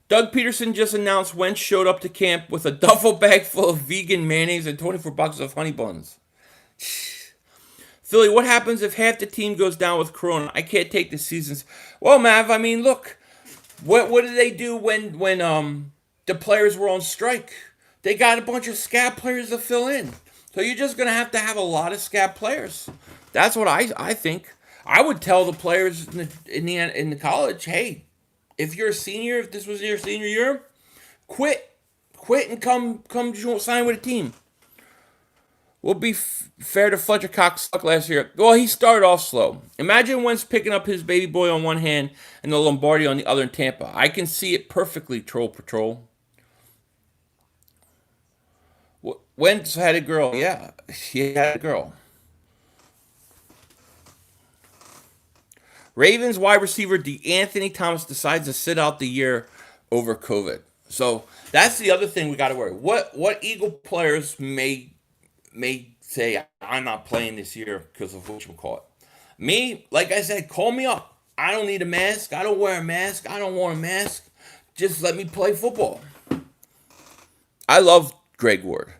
Doug Peterson just announced Wentz showed up to camp with a duffel bag full of vegan mayonnaise and 24 boxes of honey buns. Philly, what happens if half the team goes down with corona? I can't take the seasons. Well, Mav, I mean, look. What did they do when the players were on strike? They got a bunch of scab players to fill in. So you're just going to have a lot of scab players. That's what I think. I would tell the players in the college, hey, if you're a senior, if this was your senior year, quit and come sign with a team. We'll be fair to Fletcher Cox sucked last year. Well, he started off slow. Imagine Wentz picking up his baby boy on one hand and the Lombardi on the other in Tampa. I can see it perfectly, Troll Patrol. Wentz had a girl. Yeah, he had a girl. Ravens wide receiver DeAnthony Thomas decides to sit out the year over COVID. So that's the other thing we got to worry. What Eagle players may say, I'm not playing this year because of whatchamacallit. Me, like I said, call me up. I don't need a mask. I don't wear a mask. I don't want a mask. Just let me play football. I love Greg Ward.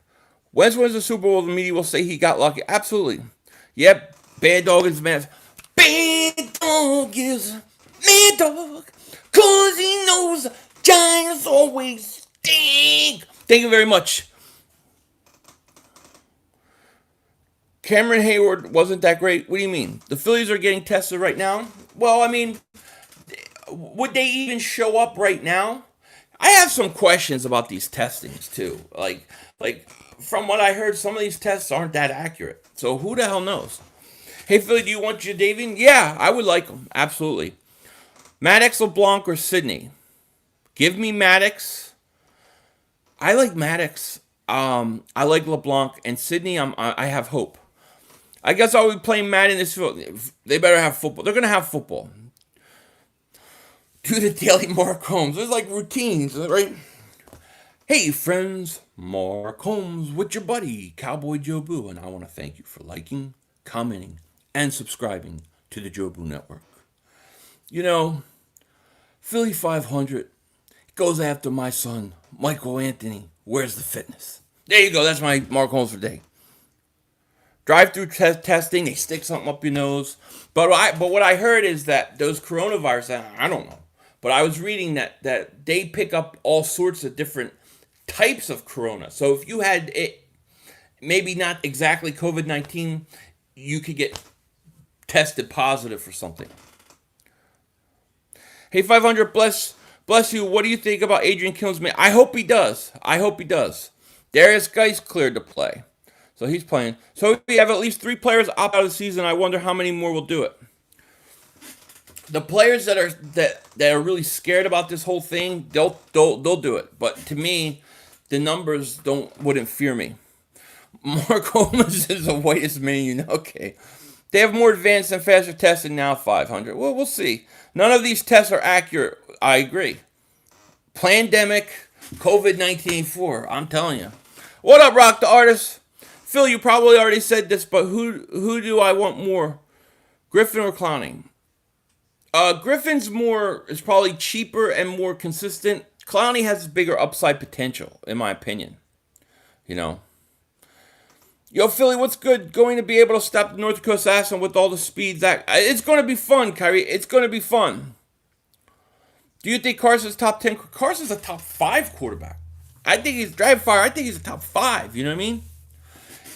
Wentz wins the Super Bowl, the media will say he got lucky. Absolutely. Yep, bad dog is mad. Bad dog is mad dog, cause he knows Giants always stink. Thank you very much. Cameron Hayward wasn't that great. What do you mean? The Phillies are getting tested right now? Well, I mean, would they even show up right now? I have some questions about these testings too. Like from what I heard, some of these tests aren't that accurate. So who the hell knows? Hey, Philly, do you want Jadavian? Yeah, I would like him. Absolutely. Maddox, LeBlanc, or Sydney? Give me Maddox. I like Maddox. I like LeBlanc. And Sydney, I have hope. I guess I'll be playing Madden in this field. They better have football. They're going to have football. Do the daily Mark Holmes. There's like routines, right? Hey, friends. Mark Holmes with your buddy, Cowboy Joe Boo. And I want to thank you for liking, commenting, and subscribing to the Joe Boo Network. You know, Philly 500 goes after my son, Michael Anthony. Where's the fitness? There you go. That's my Mark Holmes for the day. Drive-through testing, they stick something up your nose. But what I heard is that those coronavirus, I don't know. But I was reading that they pick up all sorts of different types of corona. So if you had it, maybe not exactly COVID-19, you could get tested positive for something. Hey, 500, bless you. What do you think about Adrian Kinsman? I hope he does. Darius Geis cleared to play, so he's playing. So we have at least 3 players opt out of the season. I wonder how many more will do it. The players that are really scared about this whole thing, they'll do it. But to me, the numbers wouldn't fear me. Mark Holmes is the whitest man you know. Okay. They have more advanced and faster testing now, 500. Well, we'll see. None of these tests are accurate. I agree. Pandemic, COVID-19 4. I'm telling you. What up, Rock the Artist? Phil, you probably already said this, but who do I want more? Griffin or Clowney? Griffin's is probably cheaper and more consistent. Clowney has bigger upside potential, in my opinion. You know. Yo, Philly, what's good? Going to be able to stop the North Dakota Assassin with all the speeds. It's going to be fun, Kyrie. It's going to be fun. Do you think Carson's top 10? Carson's a top 5 quarterback. I think he's drive fire. I think he's a top 5. You know what I mean?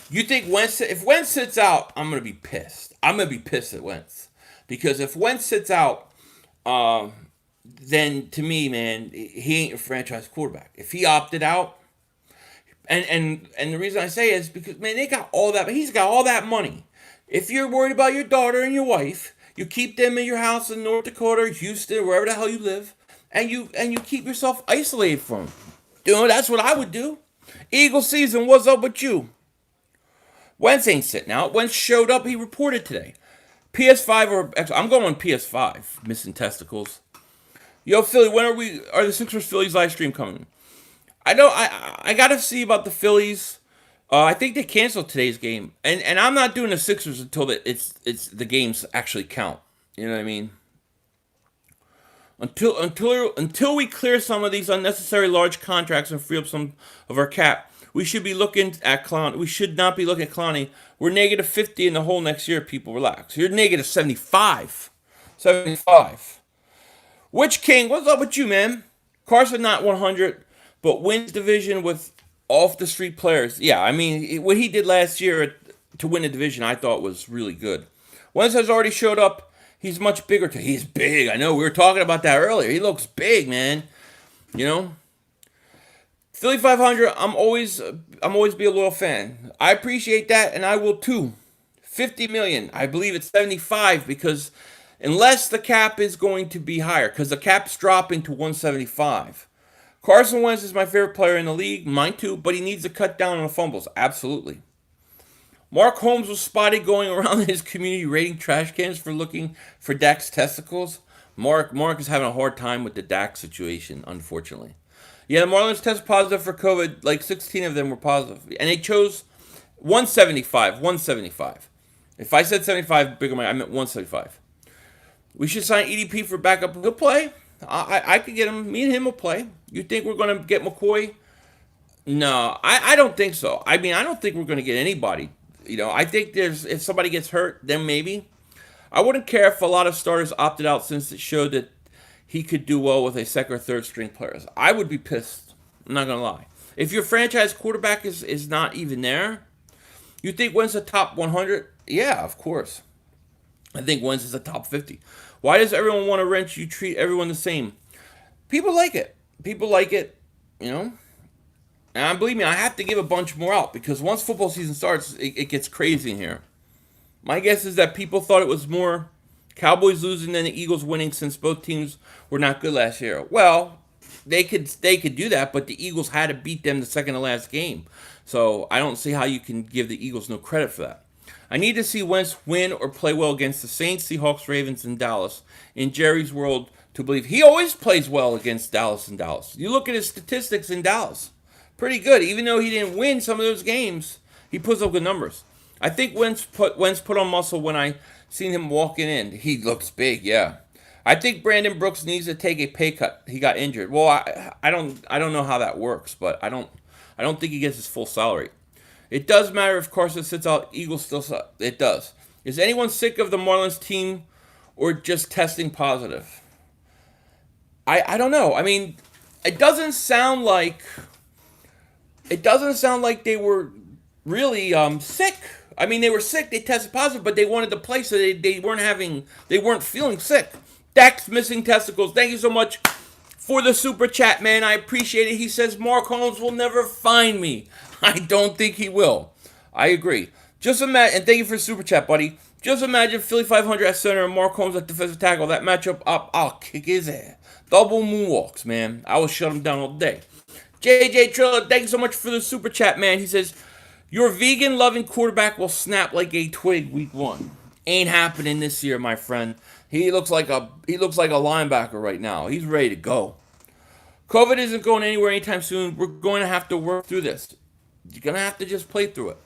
You think if Wentz sits out, I'm going to be pissed. I'm going to be pissed at Wentz. Because if Wentz sits out, then to me, man, he ain't a franchise quarterback. If he opted out, and the reason I say is because, man, they got all that. He's got all that money. If you're worried about your daughter and your wife, you keep them in your house in North Dakota, Houston, wherever the hell you live, and you keep yourself isolated from them. You know, that's what I would do. Eagle season, what's up with you? Wentz ain't sitting out. Wentz showed up. He reported today. PS5 I'm going on PS5. Missing testicles. Yo, Philly, when are the Sixers Phillies live stream coming? I gotta see about the Phillies. I think they canceled today's game, and I'm not doing the Sixers until the games actually count. You know what I mean? Until we clear some of these unnecessary large contracts and free up some of our cap, we should be looking at Clowney. We should not be looking at Clowney. We're negative 50 in the hole next year. People, relax. You're negative 75. 75. Which King? What's up with you, man? Carson not 100. But wins division with off-the-street players. Yeah, I mean, what he did last year to win the division, I thought was really good. Wentz has already showed up. He's much bigger. He's big. I know. We were talking about that earlier. He looks big, man. You know? Philly 500, I'm always be a loyal fan. I appreciate that, and I will too. 50 million. I believe it's 75 because unless the cap is going to be higher, because the cap's dropping to 175. Carson Wentz is my favorite player in the league, mine too, but he needs to cut down on the fumbles, absolutely. Mark Holmes was spotted going around his community raiding trash cans for looking for Dak's testicles. Mark is having a hard time with the Dak situation, unfortunately. Yeah, the Marlins tested positive for COVID, like 16 of them were positive, and they chose 175. If I said 75, bigger money, I meant 175. We should sign EDP for backup. He'll play. I could get him. Me and him will play. You think we're going to get McCoy? No, I don't think so. I mean, I don't think we're going to get anybody. You know, I think if somebody gets hurt, then maybe. I wouldn't care if a lot of starters opted out since it showed that he could do well with a second or third string players. I would be pissed. I'm not going to lie. If your franchise quarterback is not even there, you think Wentz a top 100? Yeah, of course. I think Wentz is a top 50. Why does everyone want to wrench? You treat everyone the same. People like it. You know. And believe me, I have to give a bunch more out because once football season starts, it gets crazy in here. My guess is that people thought it was more Cowboys losing than the Eagles winning since both teams were not good last year. Well, they could do that, but the Eagles had to beat them the second to last game. So I don't see how you can give the Eagles no credit for that. I need to see Wentz win or play well against the Saints, Seahawks, Ravens, and Dallas. In Jerry's world, to believe he always plays well against Dallas and Dallas. You look at his statistics in Dallas. Pretty good. Even though he didn't win some of those games, he puts up good numbers. I think Wentz put on muscle when I seen him walking in. He looks big, yeah. I think Brandon Brooks needs to take a pay cut. He got injured. Well, I don't know how that works, but I don't think he gets his full salary. It does matter if Carson sits out. Eagles still suck. It does. Is anyone sick of the Marlins team or just testing positive? I don't know. I mean, it doesn't sound like they were really sick. I mean, they were sick. They tested positive, but they wanted to play, so they weren't feeling sick. Dak's missing testicles. Thank you so much for the super chat, man. I appreciate it. He says Mark Holmes will never find me. I don't think he will. I agree. Just imagine, and thank you for the super chat, buddy. Just imagine Philly 500 at center and Mark Holmes at defensive tackle. That matchup up, I'll kick his ass. Double moonwalks, man. I will shut him down all day. JJ Triller, thank you so much for the super chat, man. He says, your vegan-loving quarterback will snap like a twig week 1. Ain't happening this year, my friend. He looks like a linebacker right now. He's ready to go. COVID isn't going anywhere anytime soon. We're going to have to work through this. You're going to have to just play through it.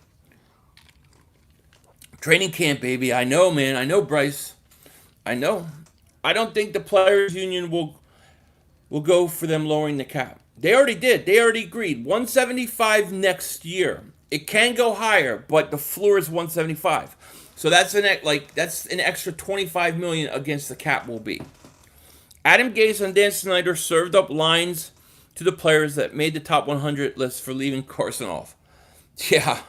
Training camp, baby. I know, man. I know, Bryce. I know. I don't think the players' union will go for them lowering the cap. They already did. They already agreed. 175 next year. It can go higher, but the floor is 175. So that's an extra 25 million against the cap will be. Adam Gase and Dan Snyder served up lines to the players that made the top 100 list for leaving Carson off. Yeah,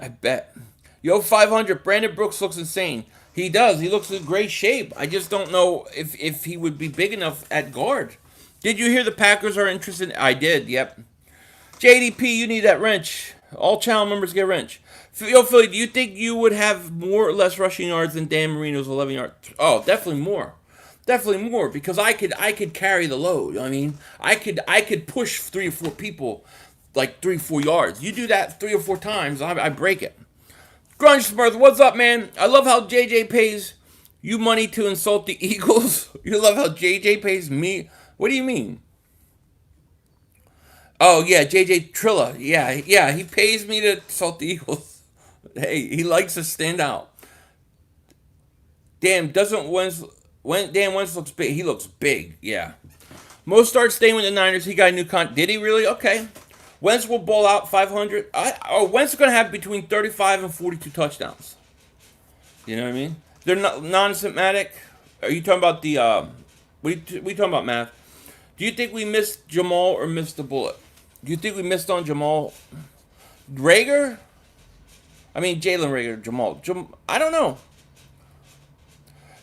I bet. Yo, 500. Brandon Brooks looks insane. He does. He looks in great shape. I just don't know if he would be big enough at guard. Did you hear the Packers are interested? I did, yep. JDP, you need that wrench. All channel members get wrench. Yo, Philly, do you think you would have more or less rushing yards than Dan Marino's 11 yards? Oh, definitely more. Definitely more, because I could carry the load. I mean, I could push 3 or 4 people like 3 or 4 yards. You do that 3 or 4 times, I break it. Grunge Smurf, what's up, man? I love how JJ pays you money to insult the Eagles. You love how JJ pays me. What do you mean? Oh, yeah, JJ Trilla. Yeah, he pays me to insult the Eagles. Hey, he likes to stand out. Damn, Dan Wentz looks big. He looks big, yeah. Most starts staying with the Niners. He got a new Did he really? Okay. Wentz will ball out 500. Wentz is going to have between 35 and 42 touchdowns. You know what I mean? They're not non-symptomatic. Are you talking about the... we talking about, Matt? Do you think we missed Jamal or missed the bullet? Do you think we missed on Jamal? Rager? I mean, Jalen Rager, Jamal. I don't know.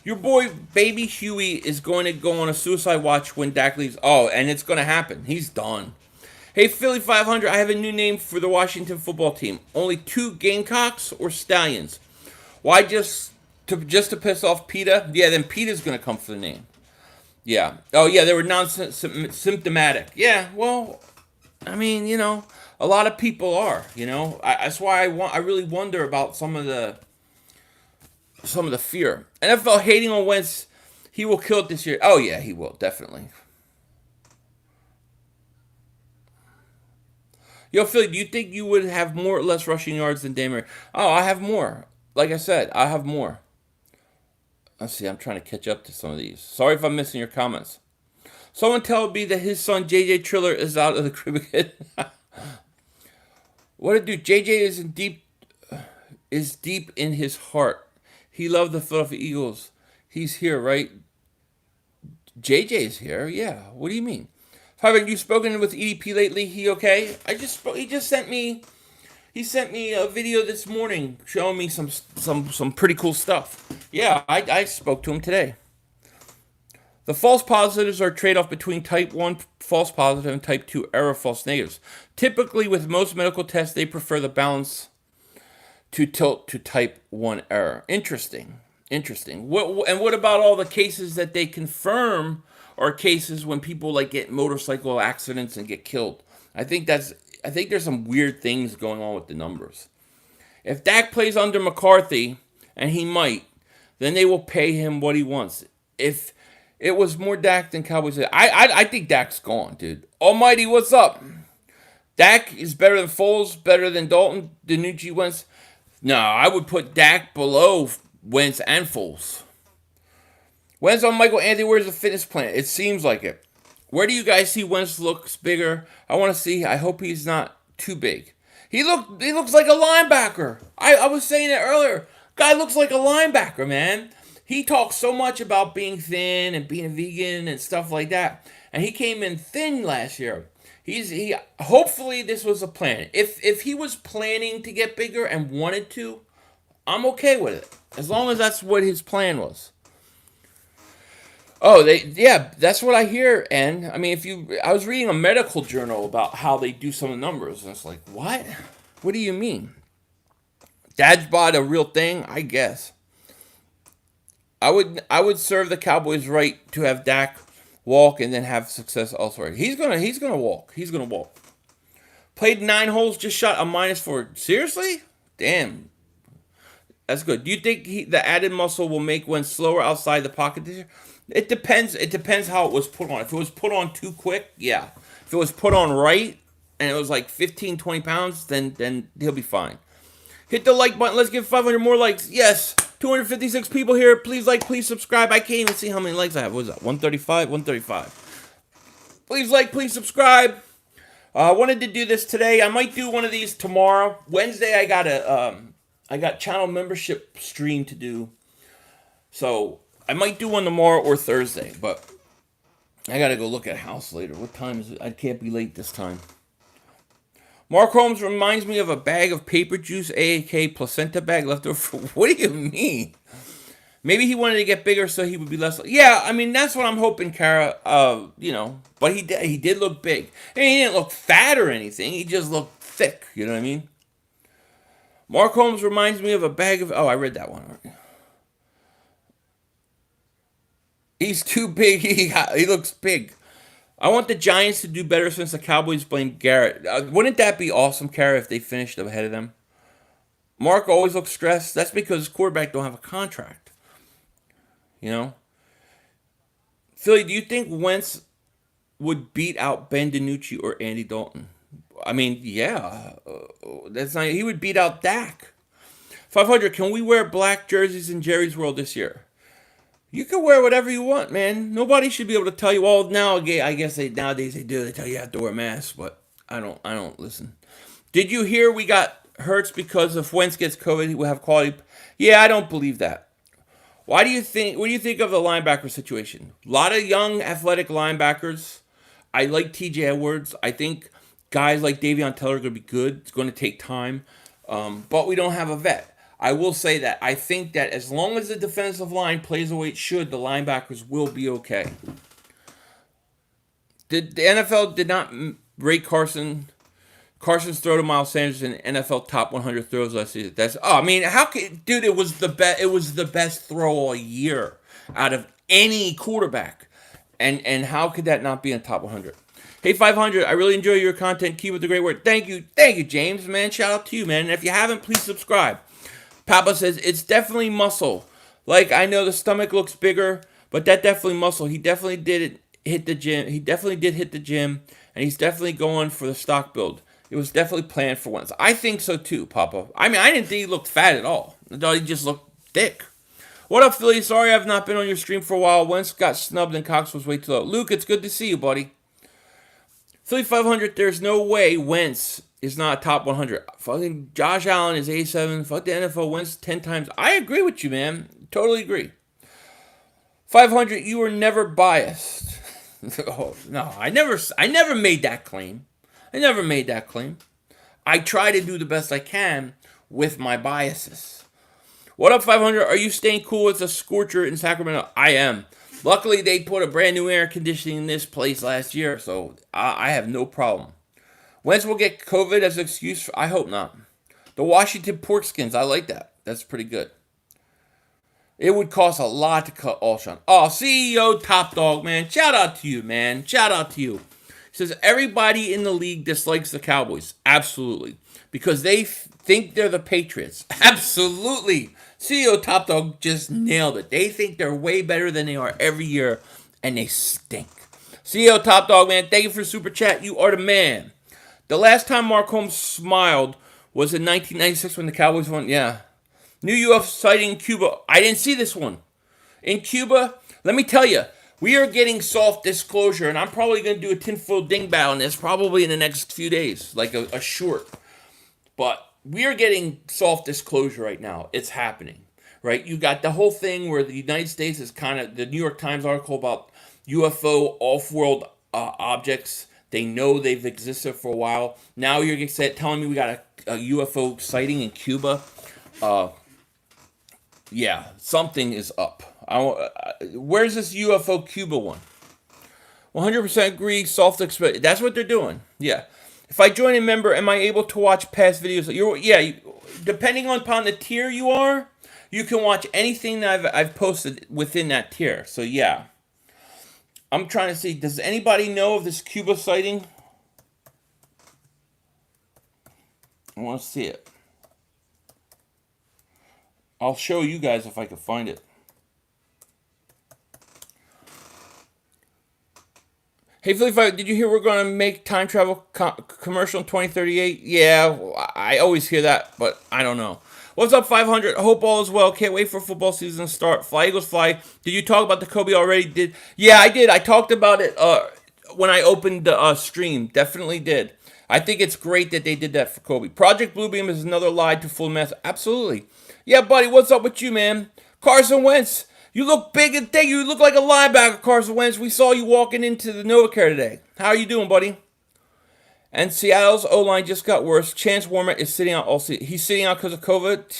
Your boy, Baby Huey, is going to go on a suicide watch when Dak leaves. Oh, and it's going to happen. He's done. Hey, Philly 500, I have a new name for the Washington football team. Only 2 Gamecocks or Stallions. Why just to piss off PETA? Yeah, then PETA's going to come for the name. Yeah. Oh, yeah, they were non-symptomatic. Yeah, well, I mean, you know, a lot of people are, you know. That's why I really wonder about some of the fear. NFL hating on Wentz, he will kill it this year. Oh, yeah, he will, definitely. Yo, Philly, do you think you would have more or less rushing yards than Damon? Oh, I have more. Like I said, I have more. Let's see, I'm trying to catch up to some of these. Sorry if I'm missing your comments. Someone tell me that his son, JJ Triller, is out of the crib again. What a dude. JJ is deep in his heart. He loved the Philadelphia Eagles. He's here, right? JJ's here, yeah. What do you mean? Have you spoken with EDP lately? He okay? He just sent me a video this morning showing me some pretty cool stuff. Yeah, I spoke to him today. The false positives are a trade-off between type 1 false positive and type 2 error false negatives. Typically, with most medical tests, they prefer the balance to tilt to type 1 error. Interesting. What about all the cases that they confirm are cases when people like get motorcycle accidents and get killed? I think there's some weird things going on with the numbers. If Dak plays under McCarthy, and he might, then they will pay him what he wants. If it was more Dak than Cowboys, I think Dak's gone, dude. Almighty, what's up? Dak is better than Foles, better than Dalton, DiNucci, Wentz. No, I would put Dak below Wentz and Foles. Wentz on Michael Anthony, where's the fitness plan? It seems like it. Where do you guys see Wentz looks bigger? I want to see. I hope he's not too big. He looks like a linebacker. I was saying it earlier. Guy looks like a linebacker, man. He talks so much about being thin and being a vegan and stuff like that, and he came in thin last year. He hopefully this was a plan. If he was planning to get bigger and wanted to, I'm okay with it as long as that's what his plan was. Oh, yeah, that's what I hear. And I mean, I was reading a medical journal about how they do some of the numbers, and it's like, what? What do you mean? Dad's bod a real thing? I guess. I would serve the Cowboys right to have Dak walk and then have success elsewhere. He's gonna walk. He's gonna walk. Played 9 holes, just shot a -4. Seriously? Damn. That's good. Do you think the added muscle will make one slower outside the pocket this year? It depends. It depends how it was put on. If it was put on too quick, yeah. If it was put on right and it was like 15, 20 pounds, then he'll be fine. Hit the like button. Let's get 500 more likes. Yes. 256 people here. Please like, please subscribe. I can't even see how many likes I have. What is that? 135? 135. Please like, please subscribe. I wanted to do this today. I might do one of these tomorrow. Wednesday, I got channel membership stream to do. So I might do one tomorrow or Thursday, but I gotta go look at a house later. What time is it? I can't be late this time. Mark Holmes reminds me of a bag of paper juice, aka placenta bag left over. What do you mean? Maybe he wanted to get bigger so he would be less. Yeah, I mean that's what I'm hoping, Kara. But he did look big. And he didn't look fat or anything. He just looked thick. You know what I mean? Mark Holmes reminds me of a bag of. Oh, I read that one. He's too big. He looks big. I want the Giants to do better since the Cowboys blamed Garrett. Wouldn't that be awesome, Kara, if they finished ahead of them? Mark always looks stressed. That's because his quarterback don't have a contract. You know? Philly, do you think Wentz would beat out Ben DiNucci or Andy Dalton? I mean, yeah. That's not. He would beat out Dak. 500, can we wear black jerseys in Jerry's World this year? You can wear whatever you want, man. Nobody should be able to tell you. Well, now I guess nowadays they do. They tell you have to wear masks, but I don't listen. Did you hear we got Hurts because if Wentz gets COVID, he will have quality? Yeah, I don't believe that. What do you think of the linebacker situation? A lot of young, athletic linebackers. I like T.J. Edwards. I think guys like Davion Taylor are going to be good. It's going to take time, but we don't have a vet. I will say that I think that as long as the defensive line plays the way it should, the linebackers will be okay. The NFL did not rate Carson's throw to Miles Sanders in NFL top 100 throws last season. It was the best throw all year out of any quarterback. And how could that not be in top 100? Hey, 500, I really enjoy your content. Keep up the great work. Thank you, James, man. Shout out to you, man. And if you haven't, please subscribe. Papa says, it's definitely muscle. Like, I know the stomach looks bigger, but that definitely muscle. He definitely did hit the gym. And he's definitely going for the stock build. It was definitely planned for once. I think so too, Papa. I mean, I didn't think he looked fat at all. I thought he just looked thick. What up, Philly? Sorry I've not been on your stream for a while. Wentz got snubbed and Cox was way too low. Luke, it's good to see you, buddy. Philly 500, there's no way Wentz is not top 100. Fucking Josh Allen is 87. Fuck the NFL. Wentz 10 times. I agree with you, man. Totally agree. 500, you were never biased. Oh, no, I never made that claim. I try to do the best I can with my biases. What up, 500? Are you staying cool with the scorcher in Sacramento? I am. Luckily, they put a brand new air conditioning in this place last year, so I have no problem. Wentz will get COVID as an excuse. I hope not. The Washington pork skins, I like that. That's pretty good. It would cost a lot to cut Alshon. Oh, CEO Top Dog, man. Shout out to you, man. Shout out to you. He says, everybody in the league dislikes the Cowboys. Absolutely. Because they think they're the Patriots. Absolutely. CEO Top Dog just nailed it. They think they're way better than they are every year, and they stink. CEO Top Dog, man, thank you for the super chat. You are the man. The last time Mark Holmes smiled was in 1996 when the Cowboys won. Yeah. New UFO sighting in Cuba. I didn't see this one. In Cuba, let me tell you, we are getting soft disclosure, and I'm probably going to do a tinfoil dingbat on this probably in the next few days, like a short. But we are getting soft disclosure right now. It's happening. right? You got the whole thing where the United States is kind of the New York Times article about UFO off-world objects. They know they've existed for a while. Now you're telling me we got a UFO sighting in Cuba. Yeah, something is up. Where's this UFO Cuba one? 100% agree. Soft expect. That's what they're doing. Yeah. If I join a member, am I able to watch past videos? Depending upon the tier you are, you can watch anything that I've posted within that tier. So yeah. I'm trying to see, does anybody know of this Cuba sighting? I want to see it. I'll show you guys if I can find it. Hey, Philly, did you hear we're going to make time travel commercial in 2038? Yeah, I always hear that, but I don't know. What's up, 500? Hope all is well. Can't wait for football season to start. Fly, Eagles, fly. Did you talk about the Kobe already? Yeah, I did. I talked about it when I opened the stream. Definitely did. I think it's great that they did that for Kobe. Project Bluebeam is another lie to full mess. Absolutely. Yeah, buddy, what's up with you, man? Carson Wentz. You look big and thick. You look like a linebacker, Carson Wentz. We saw you walking into the NovaCare today. How are you doing, buddy? And Seattle's O-line just got worse. Chance Warmack is sitting out all season. He's sitting out because of COVID.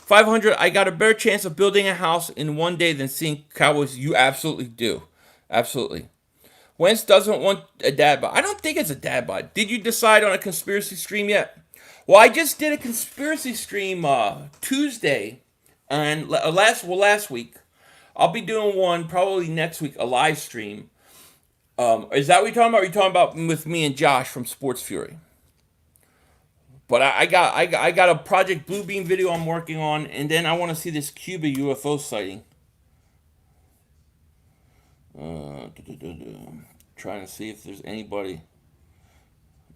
500, I got a better chance of building a house in one day than seeing Cowboys. You absolutely do. Absolutely. Wentz doesn't want a dad bod. I don't think it's a dad bod. Did you decide on a conspiracy stream yet? Well, I just did a conspiracy stream Tuesday. And last week. I'll be doing one probably next week, a live stream. Is that what you're talking about? Or are you talking about with me and Josh from Sports Fury? But I got a Project Bluebeam video I'm working on, and then I want to see this Cuba UFO sighting. Trying to see if there's anybody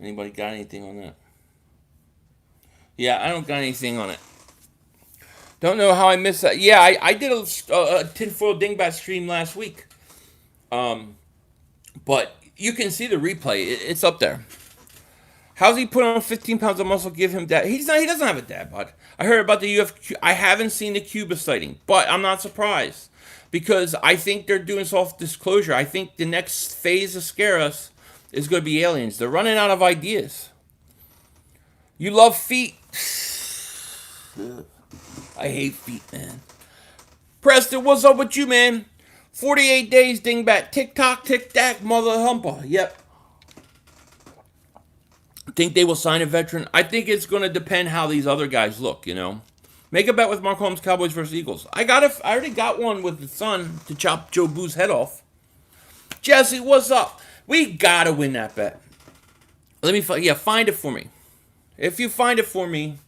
got anything on that. Yeah, I don't got anything on it. Don't know how I missed that. Yeah, I did a tinfoil dingbat stream last week. But you can see the replay. It's up there. How's he put on 15 pounds of muscle? Give him that. He doesn't have a dad bod. I heard about the UFC. I haven't seen the Cuba sighting, but I'm not surprised because I think they're doing soft disclosure. I think the next phase of scare us is going to be aliens. They're running out of ideas. You love feet. I hate feet, man. Preston, what's up with you, man? 48 days, dingbat. Tick-tock, tick-tack, mother humper. Yep. Think they will sign a veteran? I think it's going to depend how these other guys look, you know. Make a bet with Mark Holmes, Cowboys versus Eagles. I already got one with the son to chop Joe Boo's head off. Jesse, what's up? We got to win that bet. Let me find it for me. If you find it for me,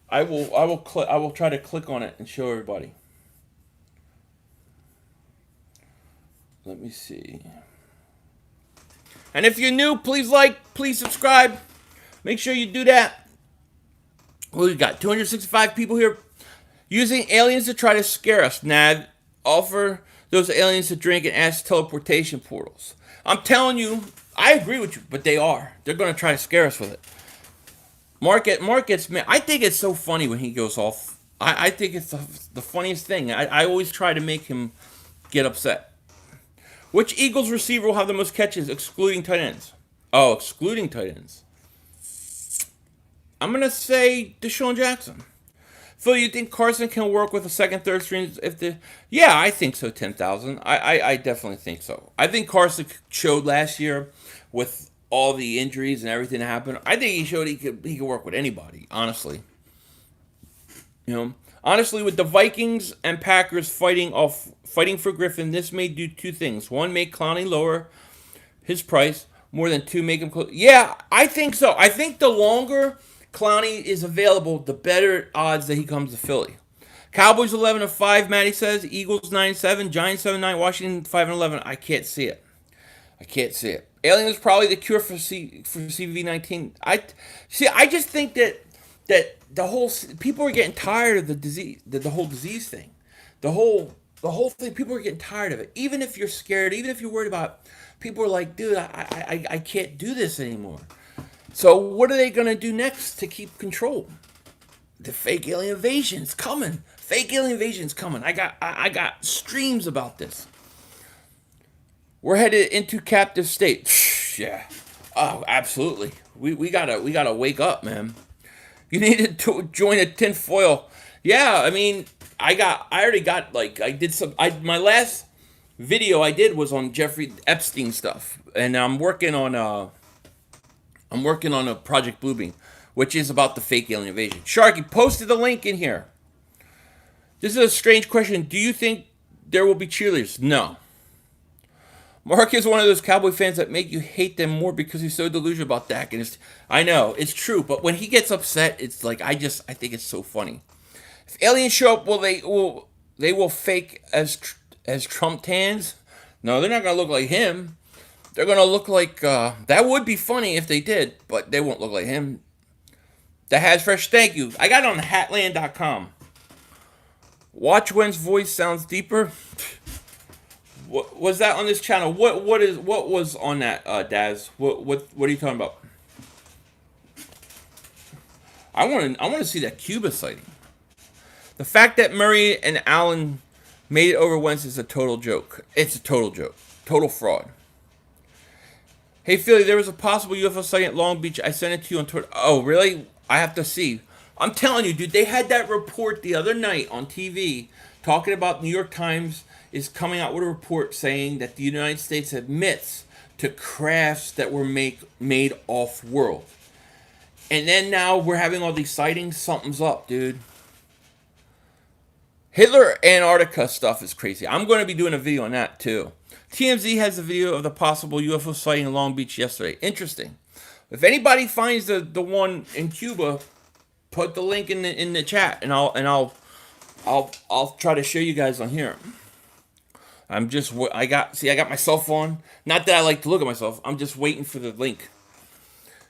I will try to click on it and show everybody. Let me see. And if you're new, please like, please subscribe. Make sure you do that. Well, we got 265 people here using aliens to try to scare us. Nad, offer those aliens to drink and ask teleportation portals. I'm telling you, I agree with you, but they are. They're going to try to scare us with it. Mark gets mad. I think it's so funny when he goes off. I think it's the funniest thing. I always try to make him get upset. Which Eagles receiver will have the most catches, excluding tight ends? Oh, excluding tight ends. I'm going to say Deshaun Jackson. Phil, you think Carson can work with a second, third string Yeah, I think so, 10,000. I definitely think so. I think Carson showed last year with all the injuries and everything that happened. I think he showed he could work with anybody, honestly. You know, honestly, with the Vikings and Packers fighting for Griffin, this may do two things. One, make Clowney lower his price. More than two, make him close. Yeah, I think so. I think the longer Clowney is available, the better odds that he comes to Philly. Cowboys 11-5, Matty says. Eagles 9-7, Giants 7-9, Washington 5-11. I can't see it. Alien is probably the cure for CV-19. I just think that the whole people are getting tired of the disease, the whole disease thing, the whole thing. People are getting tired of it. Even if you're scared, even if you're worried about, people are like, dude, I can't do this anymore. So what are they gonna do next to keep control? The fake alien invasion's coming. Fake alien invasion's coming. I got streams about this. We're headed into captive state. Yeah. Oh, absolutely. We gotta wake up, man. You need to join a tinfoil. Yeah, I mean, I already got, like, I did some, my last video I did was on Jeffrey Epstein stuff, and I'm working on a Project Bluebeam, which is about the fake alien invasion. Sharky posted the link in here. This is a strange question. Do you think there will be cheerleaders? No. Mark is one of those Cowboy fans that make you hate them more because he's so delusional about Dak. And I know, it's true, but when he gets upset, it's like, I think it's so funny. If aliens show up, they will fake as Trump tans? No, they're not going to look like him. They're going to look like, that would be funny if they did, but they won't look like him. The Has Fresh, thank you. I got it on hatland.com. Watch When's voice sounds deeper. What was that on this channel? What was on that, Daz? What are you talking about? I want to see that Cuba sighting. The fact that Murray and Allen made it over Wentz is a total joke. It's a total joke. Total fraud. Hey Philly, there was a possible UFO sighting at Long Beach. I sent it to you on Twitter. Oh really? I have to see. I'm telling you, dude. They had that report the other night on TV talking about New York Times is coming out with a report saying that the United States admits to crafts that were made off-world. And then now we're having all these sightings. Something's up, dude. Hitler Antarctica stuff is crazy. I'm going to be doing a video on that, too. TMZ has a video of the possible UFO sighting in Long Beach yesterday. Interesting. If anybody finds the one in Cuba, put the link in the chat, and I'll try to show you guys on here. I got my cell phone. Not that I like to look at myself. I'm just waiting for the link.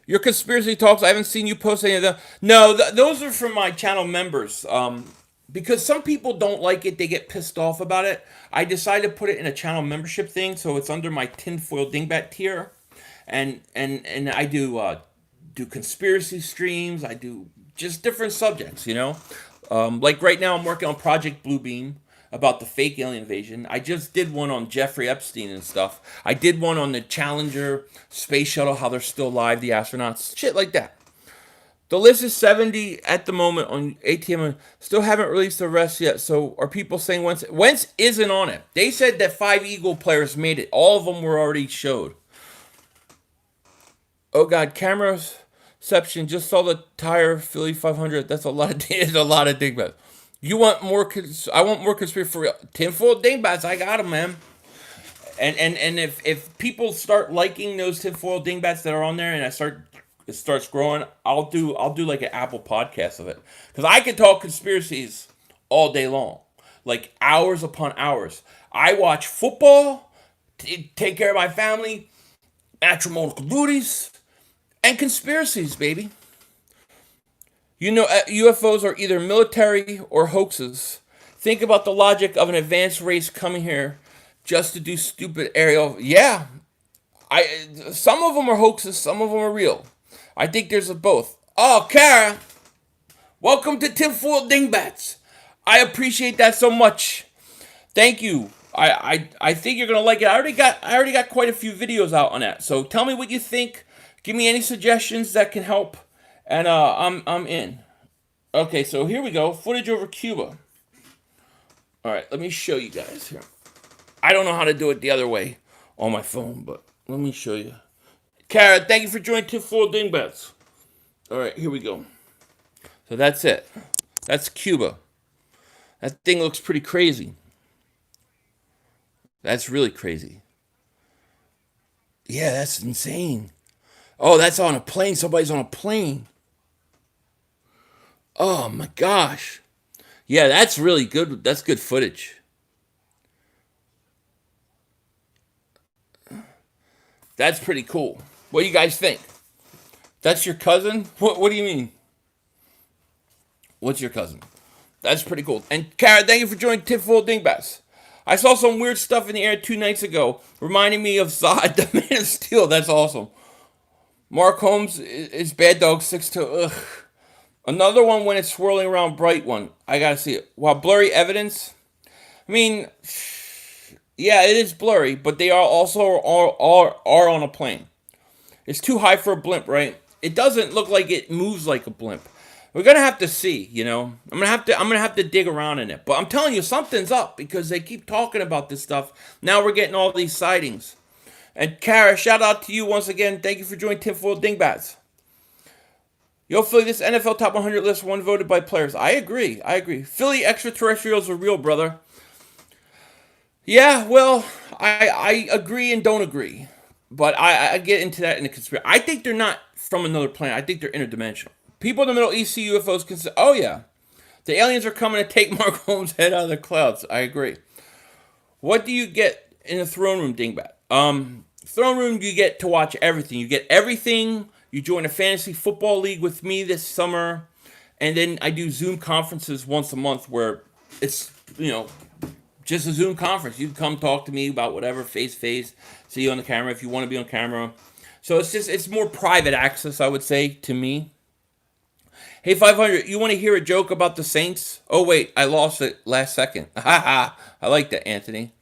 Your conspiracy talks, I haven't seen you post any of them. No, those are from my channel members. Because some people don't like it. They get pissed off about it. I decided to put it in a channel membership thing, so it's under my tinfoil dingbat tier. And I do conspiracy streams. I do just different subjects, you know. Like right now I'm working on Project Bluebeam, about the fake alien invasion. I just did one on Jeffrey Epstein and stuff. I did one on the Challenger space shuttle, how they're still alive, the astronauts, shit like that. The list is 70 at the moment on ATM. Still haven't released the rest yet. So are people saying Wentz isn't on it? They said that 5 Eagle players made it. All of them were already showed. Oh God, camera's exception. Just saw the tire Philly 500. That's a lot of dingbats. You want more? I want more conspiracy for real. Tinfoil dingbats, I got them, man. And if people start liking those tinfoil dingbats that are on there, and it starts growing, I'll do like an Apple podcast of it, because I can talk conspiracies all day long, like hours upon hours. I watch football, take care of my family, matrimonial duties, and conspiracies, baby. You know, UFOs are either military or hoaxes. Think about the logic of an advanced race coming here just to do stupid aerial. Yeah, some of them are hoaxes, some of them are real. I think there's both. Oh, Kara, welcome to Tinfoil Dingbats. I appreciate that so much. Thank you. I think you're gonna like it. I already got quite a few videos out on that. So tell me what you think. Give me any suggestions that can help. And I'm in. Okay, so here we go. Footage over Cuba. All right, let me show you guys here. I don't know how to do it the other way on my phone, but let me show you. Kara, thank you for joining Tinfoil Dingbats. All right, here we go. So that's it. That's Cuba. That thing looks pretty crazy. That's really crazy. Yeah, that's insane. Oh, that's on a plane. Somebody's on a plane. Oh my gosh. Yeah, that's really good. That's good footage. That's pretty cool. What do you guys think? That's your cousin? What do you mean? What's your cousin? That's pretty cool. And Kara, thank you for joining Tinfoil Dingbats. I saw some weird stuff in the air 2 nights ago, reminding me of Zod, the Man of Steel. That's awesome. Mark Holmes is Bad Dog 6'2". Ugh. Another one when it's swirling around bright one. I gotta see it. While blurry evidence. I mean, yeah, it is blurry, but they are also are on a plane. It's too high for a blimp, right? It doesn't look like it moves like a blimp. We're gonna have to see, you know. I'm gonna have to dig around in it. But I'm telling you, something's up because they keep talking about this stuff. Now we're getting all these sightings. And Kara, shout out to you once again. Thank you for joining Tinfoil Dingbats. Yo, Philly, this NFL Top 100 list one voted by players. I agree. Philly extraterrestrials are real, brother. Yeah, well, I agree and don't agree. But I get into that in the conspiracy. I think they're not from another planet. I think they're interdimensional. People in the Middle East see UFOs consider. Oh, yeah. The aliens are coming to take Mark Holmes' head out of the clouds. I agree. What do you get in the throne room, dingbat? Throne room, you get to watch everything. You get everything. You join a fantasy football league with me this summer. And then I do Zoom conferences once a month where it's, just a Zoom conference. You can come talk to me about whatever, face, see you on the camera if you want to be on camera. So it's more private access, I would say, to me. Hey, 500, you want to hear a joke about the Saints? Oh, wait, I lost it last second. I like that, Anthony.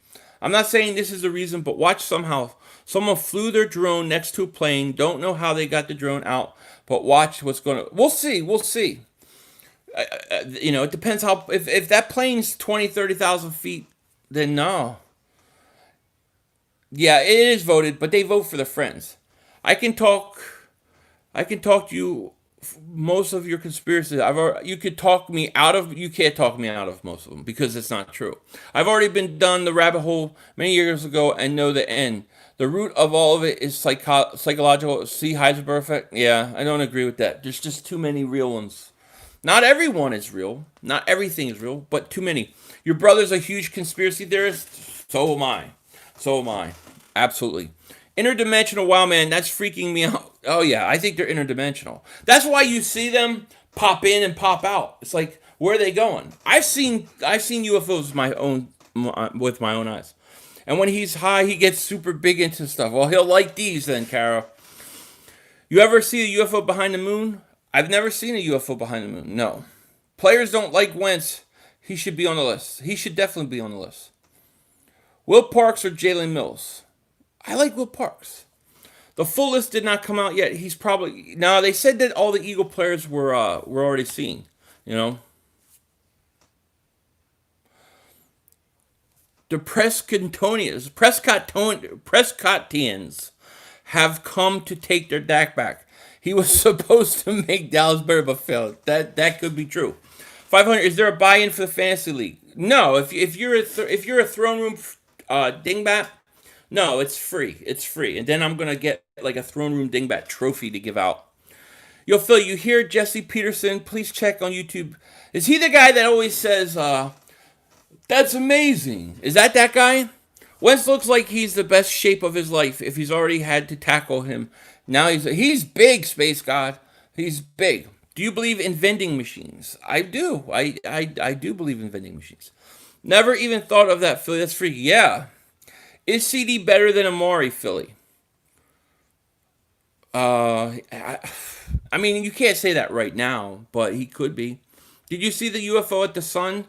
I'm not saying this is the reason, but watch somehow. Someone flew their drone next to a plane. Don't know how they got the drone out, but watch what's going to... We'll see. It depends how... If that plane's 20, 30,000 feet, then no. Yeah, it is voted, but they vote for their friends. I can talk to you most of your conspiracies. You can't talk me out of most of them because it's not true. I've already been down the rabbit hole many years ago and know the end. The root of all of it is psychological. See Heisenberg effect? Yeah, I don't agree with that. There's just too many real ones. Not everyone is real. Not everything is real, but too many. Your brother's a huge conspiracy theorist. So am I. Absolutely. Interdimensional, wow, man, that's freaking me out. Oh, yeah, I think they're interdimensional. That's why you see them pop in and pop out. It's like, where are they going? I've seen UFOs with my own eyes. And when he's high, he gets super big into stuff. Well, he'll like these then, Kara. You ever see a UFO behind the moon? I've never seen a UFO behind the moon, no. Players don't like Wentz. He should be on the list. He should definitely be on the list. Will Parks or Jalen Mills? I like Will Parks. The full list did not come out yet. He's probably... Now, they said that all the Eagle players were already seen, The Prescottians have come to take their Dak back. He was supposed to make Dallas better, but failed. That could be true. 500. Is there a buy-in for the fantasy league? No. If you're a throne room dingbat, no, it's free. It's free, and then I'm gonna get like a throne room dingbat trophy to give out. Yo, Phil, you hear Jesse Peterson? Please check on YouTube. Is he the guy that always says, "That's amazing"? Is that guy? Wentz looks like he's the best shape of his life. If he's already had to tackle him, now he's big, Space God. He's big. Do you believe in vending machines? I do. I do believe in vending machines. Never even thought of that, Philly. That's freaky. Yeah. Is CD better than Amari, Philly? I mean, you can't say that right now, but he could be. Did you see the UFO at the sun?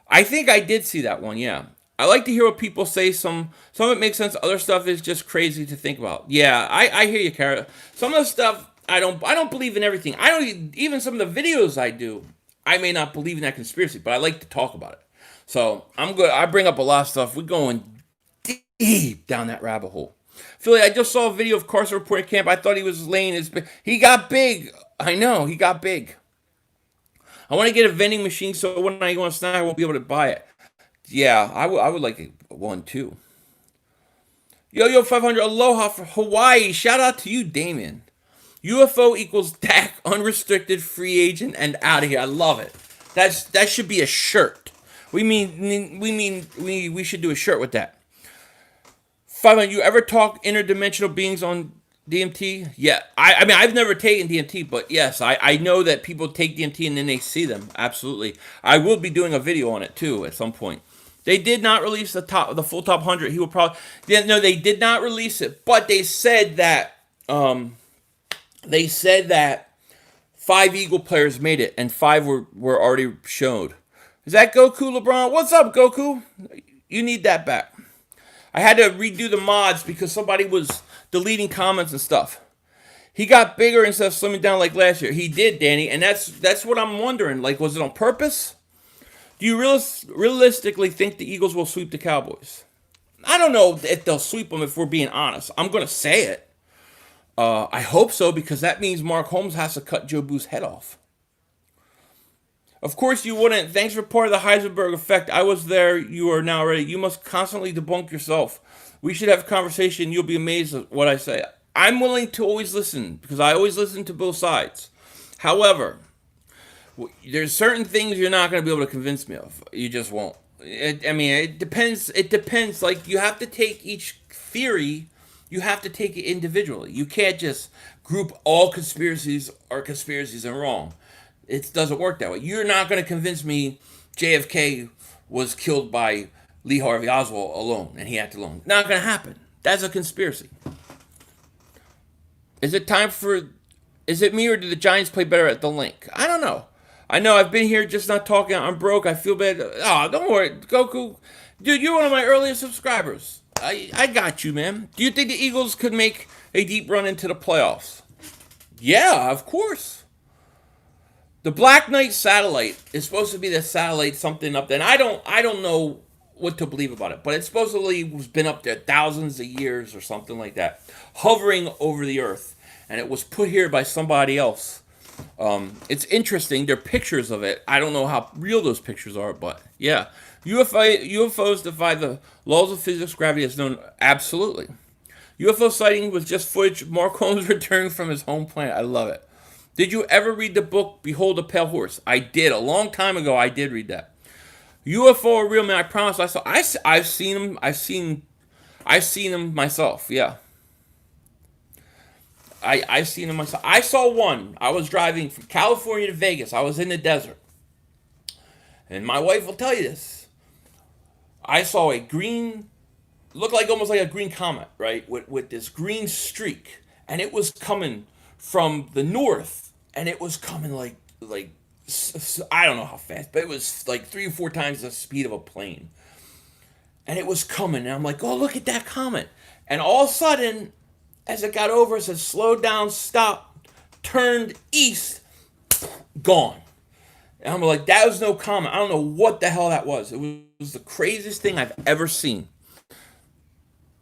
I think I did see that one, yeah. I like to hear what people say. Some of it makes sense. Other stuff is just crazy to think about. Yeah, I hear you, Kara. Some of the stuff, I don't believe in everything. I don't even some of the videos I do, I may not believe in that conspiracy, but I like to talk about it. So I'm good. I bring up a lot of stuff. We're going deep down that rabbit hole. Philly, I just saw a video of Carson reporting camp. I thought he was laying his... He got big. I know, he got big. I want to get a vending machine so when I go on snack, I won't be able to buy it. Yeah, I would like one too. Yo, 500, aloha for Hawaii. Shout out to you, Damien. UFO equals Dak, unrestricted, free agent, and out of here. I love it. That should be a shirt. We should do a shirt with that. 500, you ever talk interdimensional beings on DMT? Yeah. I mean, I've never taken DMT, but yes, I know that people take DMT and then they see them. Absolutely. I will be doing a video on it too at some point. They did not release the full top 100. He will probably... No, they did not release it, but they said that 5 Eagle players made it, and 5 were already showed. Is that Goku, LeBron? What's up, Goku? You need that back. I had to redo the mods because somebody was deleting comments and stuff. He got bigger instead of slimming down like last year. He did, Danny, and that's what I'm wondering. Like, was it on purpose? Do you realistically think the Eagles will sweep the Cowboys? I don't know if they'll sweep them if we're being honest. I'm going to say it. I hope so, because that means Mark Holmes has to cut Joe Boo's head off. Of course you wouldn't. Thanks for part of the Heisenberg effect. I was there. You are now ready. You must constantly debunk yourself. We should have a conversation. You'll be amazed at what I say. I'm willing to always listen, because I always listen to both sides. However, there's certain things you're not going to be able to convince me of. You just won't. It depends. It depends. Like, you have to take each theory, you have to take it individually. You can't just group all conspiracies are conspiracies and wrong. It doesn't work that way. You're not going to convince me JFK was killed by Lee Harvey Oswald alone, and he acted alone. Not going to happen. That's a conspiracy. Is it me, or did the Giants play better at the link? I don't know. I know I've been here just not talking. I'm broke. I feel bad. Oh, don't worry, Goku. Dude, you're one of my earliest subscribers. I got you, man. Do you think the Eagles could make a deep run into the playoffs? Yeah, of course. The Black Knight satellite is supposed to be the satellite something up there. And I don't know what to believe about it, but it supposedly was been up there thousands of years or something like that, hovering over the Earth, and it was put here by somebody else. It's interesting. There are pictures of it. I don't know how real those pictures are, but yeah. UFOs defy the laws of physics, gravity is known. Absolutely. UFO sighting was just footage of Mark Holmes returning from his home planet. I love it. Did you ever read the book Behold a Pale Horse? I did. A long time ago, I did read that. UFO or real, man? I promise. I've seen them. I've seen them myself. Yeah. I've seen them myself. I saw one. I was driving from California to Vegas. I was in the desert. And my wife will tell you this. I saw a green, looked like almost like a green comet, right? With this green streak. And it was coming from the north. And it was coming like I don't know how fast, but it was like 3 or 4 times the speed of a plane. And it was coming. And I'm like, oh, look at that comet. And all of a sudden, as it got over, it said, slow down, stop, turned east, gone. And I'm like, that was no comet. I don't know what the hell that was. It was the craziest thing I've ever seen.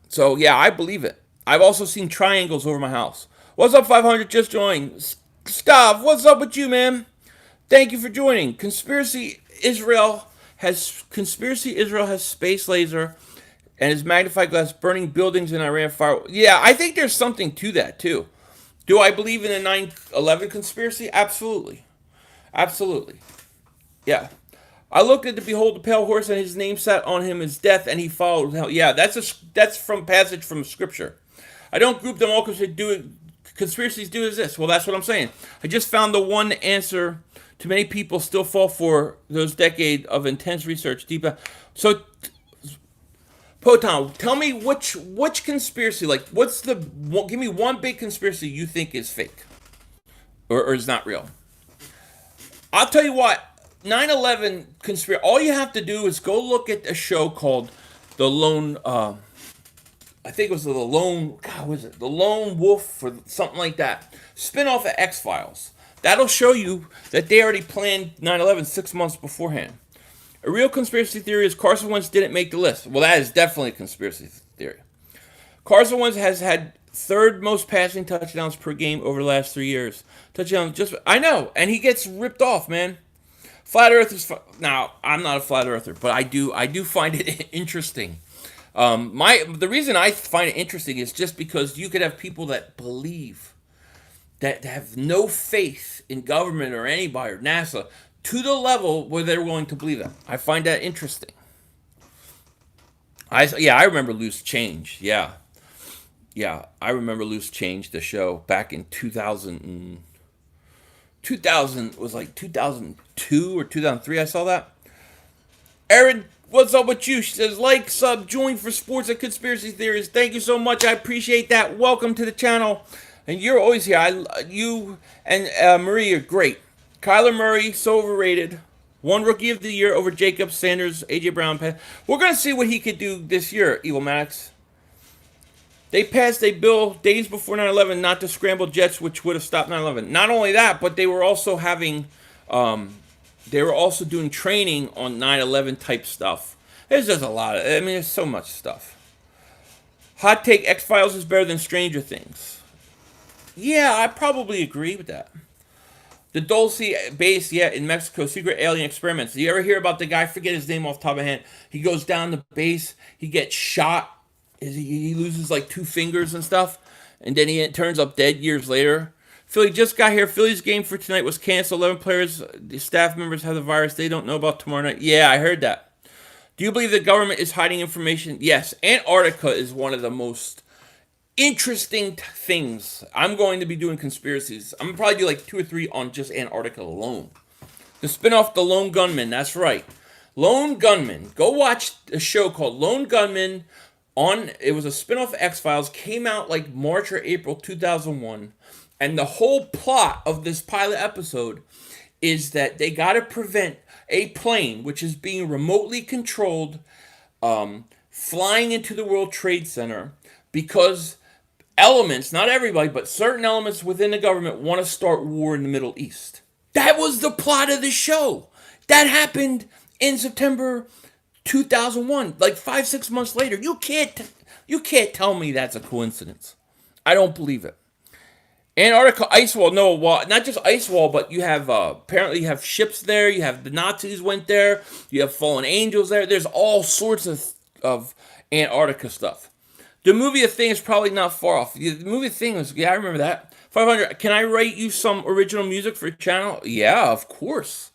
So, yeah, I believe it. I've also seen triangles over my house. What's up, 500? Just joined. Stav, what's up with you, man? Thank you for joining. Conspiracy Israel has space laser and his magnified glass burning buildings in Iran fire. Yeah, I think there's something to that too. Do I believe in the 9/11 conspiracy? Absolutely. Absolutely. Yeah. I looked at the Behold the Pale Horse, and his name sat on him as death, and he followed hell. Yeah, that's from passage from scripture. I don't group them all because conspiracies do exist. Well, that's what I'm saying. I just found the one answer too many people still fall for those decades of intense research. So, Poton, tell me which conspiracy, like, give me one big conspiracy you think is fake or is not real. I'll tell you what, 9/11 conspiracy, all you have to do is go look at a show called The Lone, I think it was The Lone Wolf or something like that. Spin-off of X-Files. That'll show you that they already planned 9/11 6 months beforehand. A real conspiracy theory is Carson Wentz didn't make the list. Well, that is definitely a conspiracy theory. Carson Wentz has had 3rd most passing touchdowns per game over the last 3 years. I know, and he gets ripped off, man. Flat Earthers. Now, I'm not a flat earther, but I do find it interesting. The reason I find it interesting is just because you could have people that believe, that have no faith in government or anybody or NASA to the level where they're willing to believe that. I find that interesting. I remember Loose Change. Yeah, I remember Loose Change, the show back in 2000 was like 2002 or 2003. I saw that. Erin, what's up with you? She says, like, sub, join for sports and conspiracy theories. Thank you so much. I appreciate that. Welcome to the channel. And you're always here. You and Marie are great. Kyler Murray, so overrated. One rookie of the year over Jacob Sanders, AJ Brown. We're gonna see what he could do this year. Evil Max. They passed a bill days before 9/11 not to scramble jets, which would have stopped 9/11. Not only that, but they were also having, they were also doing training on 9/11 type stuff. There's just a lot of. I mean, there's so much stuff. Hot take: X Files is better than Stranger Things. Yeah, I probably agree with that. The Dulce base, yeah, in Mexico, secret alien experiments. Do you ever hear about the guy? I forget his name off the top of my head. He goes down the base, he gets shot, he loses like two fingers and stuff, and then he turns up dead years later. Philly just got here. Philly's game for tonight was canceled. 11 players, the staff members have the virus. They don't know about tomorrow night. Yeah, I heard that. Do you believe the government is hiding information? Yes. Antarctica is one of the most interesting things. I'm going to be doing conspiracies. I'm going to probably do like 2 or 3 on just Antarctica alone. The spinoff, The Lone Gunman. That's right. Lone Gunman. Go watch a show called Lone Gunman. It was a spinoff of X-Files. Came out like March or April 2001. And the whole plot of this pilot episode is that they got to prevent a plane, which is being remotely controlled, flying into the World Trade Center because elements, not everybody, but certain elements within the government want to start war in the Middle East. That was the plot of the show. That happened in September 2001, like 5-6 months later. You can't tell me that's a coincidence. I don't believe it. Antarctica ice wall, no, well, not just ice wall, but you have apparently you have ships there. You have the Nazis went there. You have fallen angels there. There's all sorts of Antarctica stuff. The movie A Thing is probably not far off. The movie A Thing was, yeah, I remember that. 500. Can I write you some original music for your channel? Yeah, of course.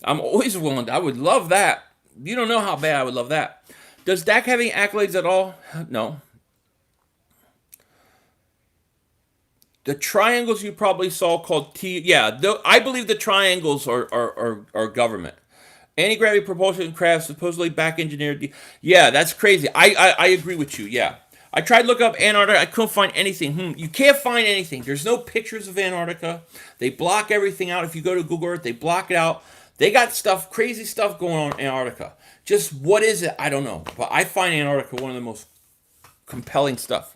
I'm always willing to. I would love that. You don't know how bad I would love that. Does Dak have any accolades at all? No. The triangles you probably saw called T. Yeah, I believe the triangles are government. Anti-gravity propulsion craft supposedly back engineered. Yeah, that's crazy. I agree with you. Yeah. I tried to look up Antarctica. I couldn't find anything. You can't find anything. There's no pictures of Antarctica. They block everything out. If you go to Google Earth, they block it out. They got stuff, crazy stuff going on in Antarctica. Just what is it? I don't know. But I find Antarctica one of the most compelling stuff.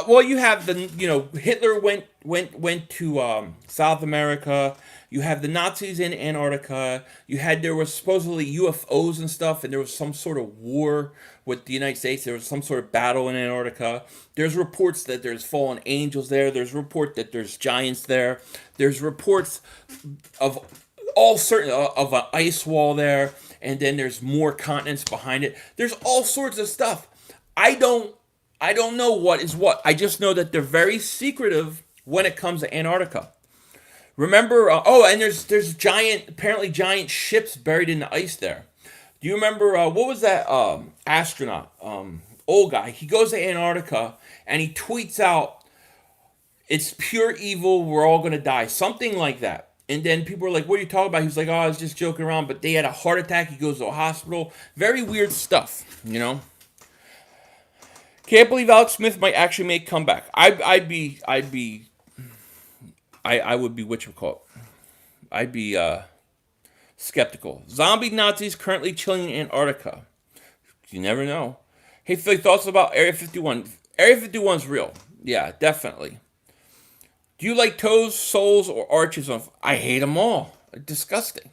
Well, you have Hitler went to South America. You have the Nazis in Antarctica. There was supposedly UFOs and stuff, and there was some sort of war with the United States. There was some sort of battle in Antarctica. There's reports that there's fallen angels there. There's report that there's giants there. There's reports of of an ice wall there, and then there's more continents behind it. There's all sorts of stuff. I don't know what is what. I just know that they're very secretive when it comes to Antarctica. Remember? And there's apparently giant ships buried in the ice there. Do you remember what was that astronaut? Old guy. He goes to Antarctica and he tweets out, "It's pure evil. We're all gonna die." Something like that. And then people were like, "What are you talking about?" He's like, "Oh, I was just joking around." But they had a heart attack. He goes to a hospital. Very weird stuff, you know. Can't believe Alex Smith might actually make a comeback. I would be whatchamacallit. I'd be skeptical. Zombie Nazis currently chilling in Antarctica. You never know. Hey, Philly, thoughts about Area 51? Area 51's real. Yeah, definitely. Do you like toes, soles, or arches? I hate them all. They're disgusting.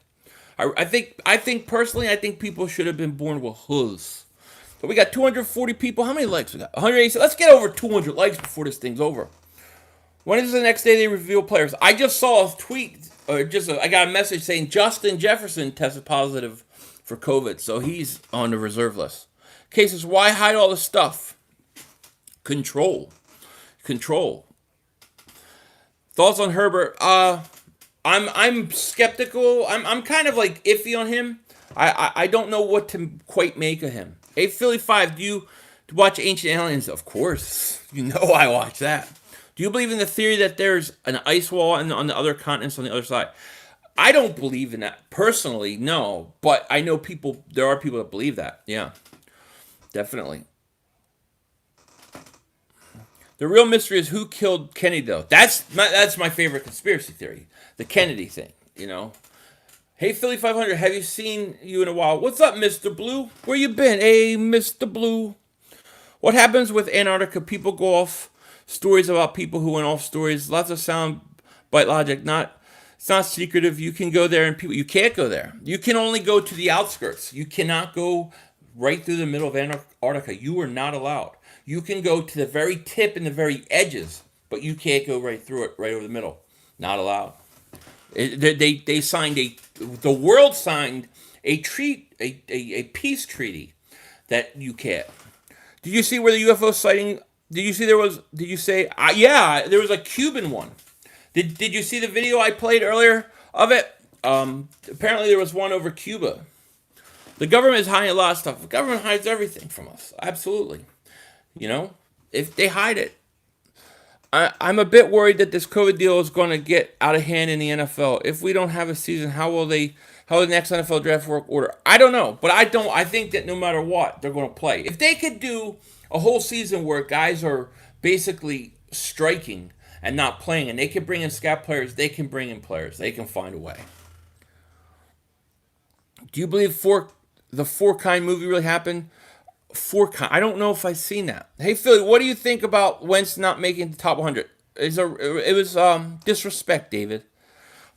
I think personally, I think people should have been born with hooves. But we got 240 people. How many likes we got? 180. Let's get over 200 likes before this thing's over. When is the next day they reveal players? I just saw a tweet, I got a message saying Justin Jefferson tested positive for COVID, so he's on the reserve list. Cases, why hide all the stuff? Control. Thoughts on Herbert? I'm skeptical. I'm kind of like iffy on him. I don't know what to quite make of him. Hey, Philly 5, do you watch Ancient Aliens? Of course. You know I watch that. Do you believe in the theory that there's an ice wall on the other continents on the other side? I don't believe in that. Personally, no. But I know there are people that believe that. Yeah, definitely. The real mystery is who killed Kennedy, though. That's my favorite conspiracy theory, the Kennedy thing. Hey, Philly 500, have you seen you in a while? What's up, Mr. Blue? Where you been? Hey, Mr. Blue. What happens with Antarctica? People go off stories about people who went off stories. Lots of sound bite logic. It's not secretive. You can go there, and you can't go there. You can only go to the outskirts. You cannot go right through the middle of Antarctica. You are not allowed. You can go to the very tip and the very edges, but you can't go right through it, right over the middle. Not allowed. They signed the world signed a peace treaty that you can't. Did you see where the UFO sighting? Did you see there was? Did you say? Yeah, there was a Cuban one. Did you see the video I played earlier of it? Apparently there was one over Cuba. The government is hiding a lot of stuff. The government hides everything from us. Absolutely. If they hide it. I'm a bit worried that this COVID deal is going to get out of hand in the NFL. If we don't have a season, how will the next NFL draft work order? I don't know, but I think that no matter what, they're going to play. If they could do a whole season where guys are basically striking and not playing, and they can bring in scout players, they can bring in players. They can find a way. Do you believe the Four Kind movie really happened? I don't know if I've seen that. Hey, Philly, what do you think about Wentz not making the top 100? It was disrespect, David.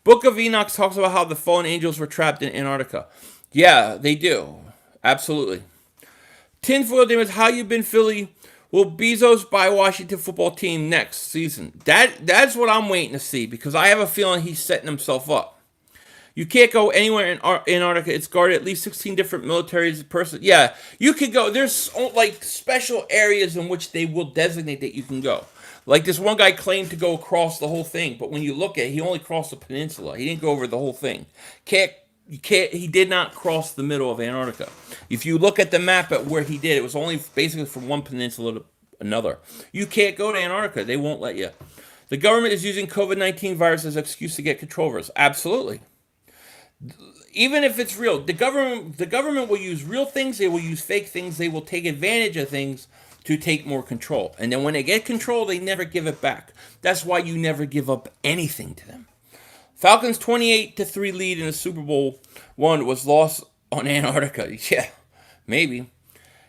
Book of Enoch talks about how the fallen angels were trapped in Antarctica. Yeah, they do. Absolutely. Tinfoil Damage, how you been, Philly? Will Bezos buy Washington football team next season? That's what I'm waiting to see, because I have a feeling he's setting himself up. You can't go anywhere in Antarctica. It's guarded at least 16 different militaries. Yeah, you could go. There's like special areas in which they will designate that you can go. Like this one guy claimed to go across the whole thing, but when you look at it, he only crossed the peninsula. He didn't go over the whole thing. He did not cross the middle of Antarctica. If you look at the map at where he did, it was only basically from one peninsula to another. You can't go to Antarctica. They won't let you. The government is using COVID-19 virus as an excuse to get control over us. Absolutely. Even if it's real, the government will use real things, they will use fake things, they will take advantage of things to take more control. And then when they get control, they never give it back. That's why you never give up anything to them. Falcons 28-3 lead in the Super Bowl one was lost on Antarctica. Yeah, maybe.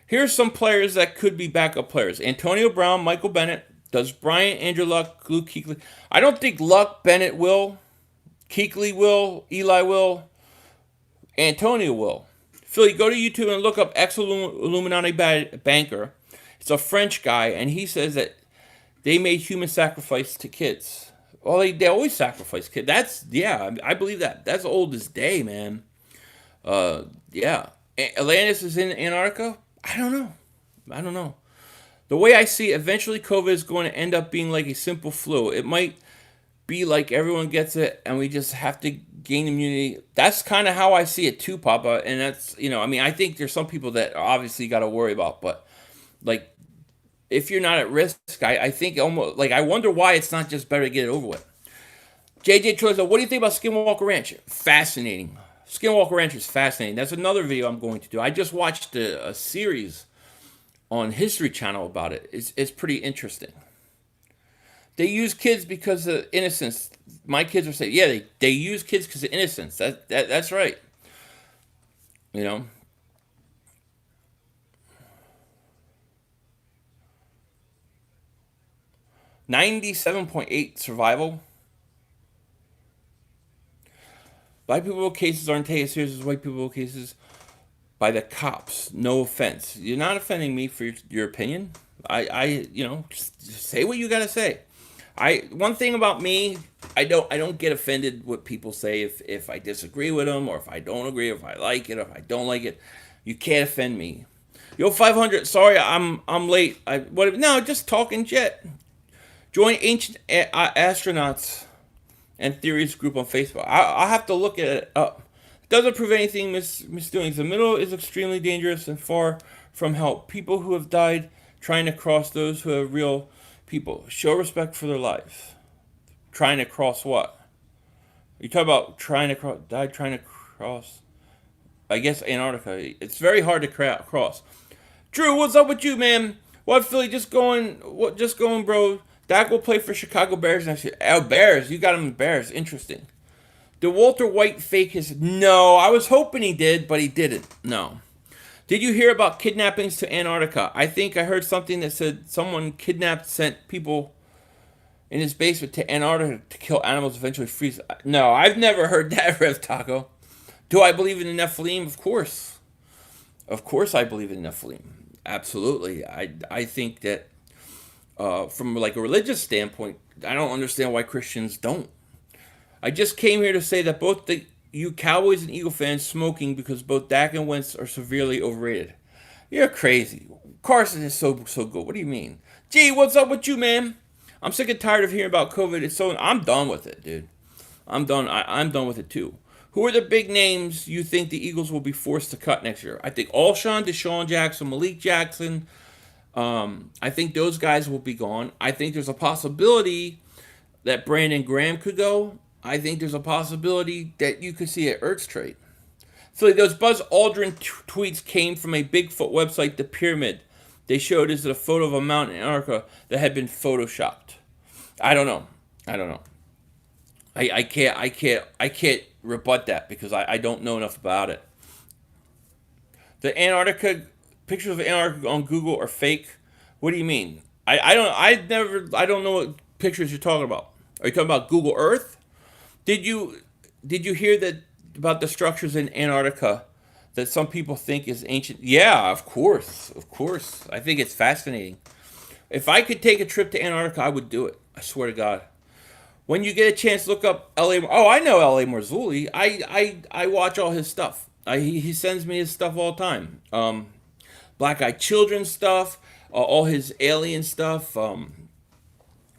Here's some players that could be backup players. Antonio Brown, Michael Bennett. Does Bryant, Andrew Luck, Luke Kuechly? I don't think Luck, Bennett will. Kuechly will, Eli will, Antonio will. Philly, go to YouTube and look up ex-Illuminati banker. It's a French guy, and he says that they made human sacrifice to kids. Well, they always sacrifice kids. I believe that. That's old as day, man. Yeah. Atlantis is in Antarctica? I don't know. The way I see it, eventually COVID is going to end up being like a simple flu. It might be like everyone gets it and we just have to gain immunity. That's kind of how I see it too, Papa. And that's, I think there's some people that obviously got to worry about, but like if you're not at risk, I think almost like I wonder why it's not just better to get it over with. JJ Troy, what do you think about Skinwalker Ranch? Fascinating. Skinwalker Ranch is fascinating. That's another video I'm going to do. I just watched a series on History Channel about it. It's pretty interesting. They use kids because of innocence. My kids are saying, yeah, they use kids because of innocence. That's right. 97.8 survival. Black people cases aren't taken as serious as white people cases by the cops. No offense. You're not offending me for your opinion. Just say what you gotta say. One thing about me, I don't get offended what people say if I disagree with them or if I don't agree, if I like it or if I don't like it. You can't offend me. Yo, 500. Sorry, I'm late. Just talking jet. Join Ancient Astronauts and Theories group on Facebook. I'll have to look at it up. It doesn't prove anything misdoings. The middle is extremely dangerous and far from help. People who have died trying to cross, those who are real people. Show respect for their lives. Trying to cross what? You talk about trying to cross, I guess, Antarctica. It's very hard to cross. Drew, what's up with you, man? What, Philly? Just going. What? Just going, bro. Dak will play for Chicago Bears next year. Oh, Bears. You got him in Bears. Interesting. Did Walter White fake his? No, I was hoping he did, but he didn't. No. Did you hear about kidnappings to Antarctica? I think I heard something that said someone kidnapped, sent people in his basement to Antarctica to kill animals, eventually freeze. No, I've never heard that, Rev Taco. Do I believe in the Nephilim? Of course. Of course I believe in Nephilim. Absolutely. I think that from like a religious standpoint, I don't understand why Christians don't. I just came here to say that both you Cowboys and Eagle fans smoking because both Dak and Wentz are severely overrated. You're crazy. Carson is so good. What do you mean? Gee, what's up with you, man? I'm sick and tired of hearing about COVID. I'm done with it, dude. I'm done. I'm done with it too. Who are the big names you think the Eagles will be forced to cut next year? I think Alshon, Deshaun Jackson, Malik Jackson. I think those guys will be gone. I think there's a possibility that Brandon Graham could go. I think there's a possibility that you could see an Ertz trade. So those Buzz Aldrin tweets came from a Bigfoot website, The Pyramid. They showed us a photo of a mountain in Antarctica that had been photoshopped. I don't know. I can't rebut that because I don't know enough about it. The Antarctica pictures of Antarctica on Google are fake. What do you mean? I don't know what pictures you're talking about. Are you talking about Google Earth? Did you hear that about the structures in Antarctica that some people think is ancient? Yeah, of course. I think it's fascinating. If I could take a trip to Antarctica, I would do it. I swear to God. When you get a chance, look up L.A. Oh, I know L.A. Marzulli. I watch all his stuff. He sends me his stuff all the time. Black Eyed Children stuff, all his alien stuff, all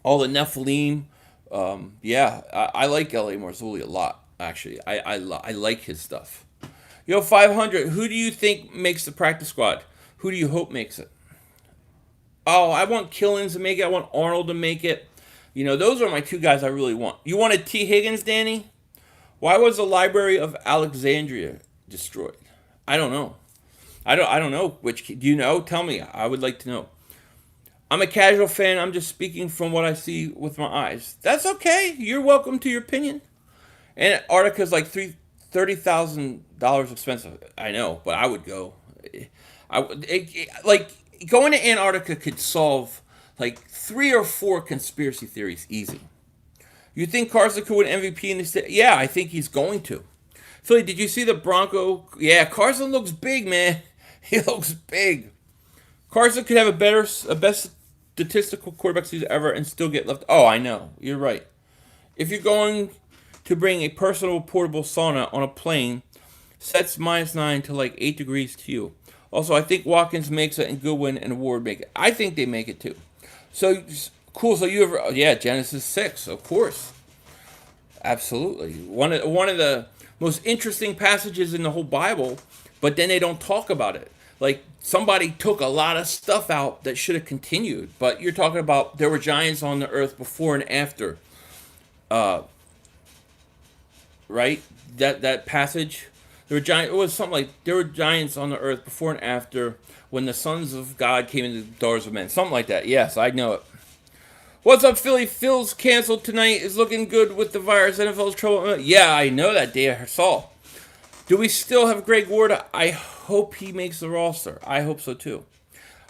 the Nephilim. I like L.A. Marzulli a lot, actually. I like his stuff. Yo, 500, who do you think makes the practice squad? Who do you hope makes it? Oh, I want Killins to make it. I want Arnold to make it. Those are my two guys I really want. You wanted T. Higgins, Danny? Why was the Library of Alexandria destroyed? I don't know. I don't know. Do you know? Tell me. I would like to know. I'm a casual fan. I'm just speaking from what I see with my eyes. That's okay. You're welcome to your opinion. Antarctica's like $30,000 expensive. I know, but I would go. Going to Antarctica could solve like 3 or 4 conspiracy theories easy. You think Carson could win MVP in the state? Yeah, I think he's going to. Philly, did you see the Bronco? Yeah, Carson looks big, man. He looks big. Carson could have a best statistical quarterback season ever and still get left. Oh, I know. You're right. If you're going to bring a personal portable sauna on a plane, sets -9 to like 8 degrees to you. Also, I think Watkins makes it and Goodwin and Ward make it. I think they make it too. So, cool. So Genesis 6, of course. Absolutely. One of the most interesting passages in the whole Bible, but then they don't talk about it. Like, somebody took a lot of stuff out that should have continued. But you're talking about there were giants on the earth before and after. Right? That passage. There were giants. It was something like there were giants on the earth before and after when the sons of God came into the daughters of men. Something like that. Yes, I know it. What's up, Philly? Phil's canceled tonight. Is looking good with the virus. NFL's trouble. Yeah, I know that day. I saw. Do we still have Greg Ward? I hope he makes the roster. I hope so too.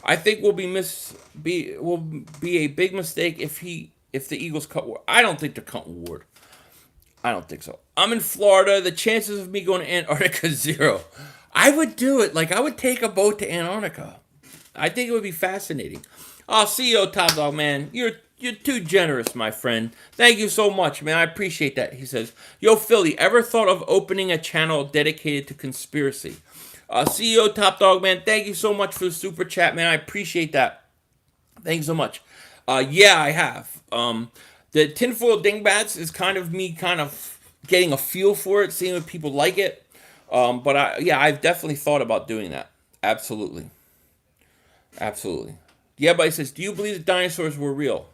I think will be a big mistake if the Eagles cut Ward. I don't think they're cutting Ward. I don't think so. I'm in Florida. The chances of me going to Antarctica is 0. I would do it. Like, I would take a boat to Antarctica. I think it would be fascinating. Oh, CEO Top Dog, man. You're too generous, my friend. Thank you so much, man. I appreciate that. He says, yo, Philly, ever thought of opening a channel dedicated to conspiracy? CEO Top Dog, man, thank you so much for the super chat, man. I appreciate that. Thank you so much. Yeah, I have. The tinfoil dingbats is kind of me getting a feel for it, seeing if people like it. But I've definitely thought about doing that. Absolutely. Yeah, but he says, do you believe the dinosaurs were real?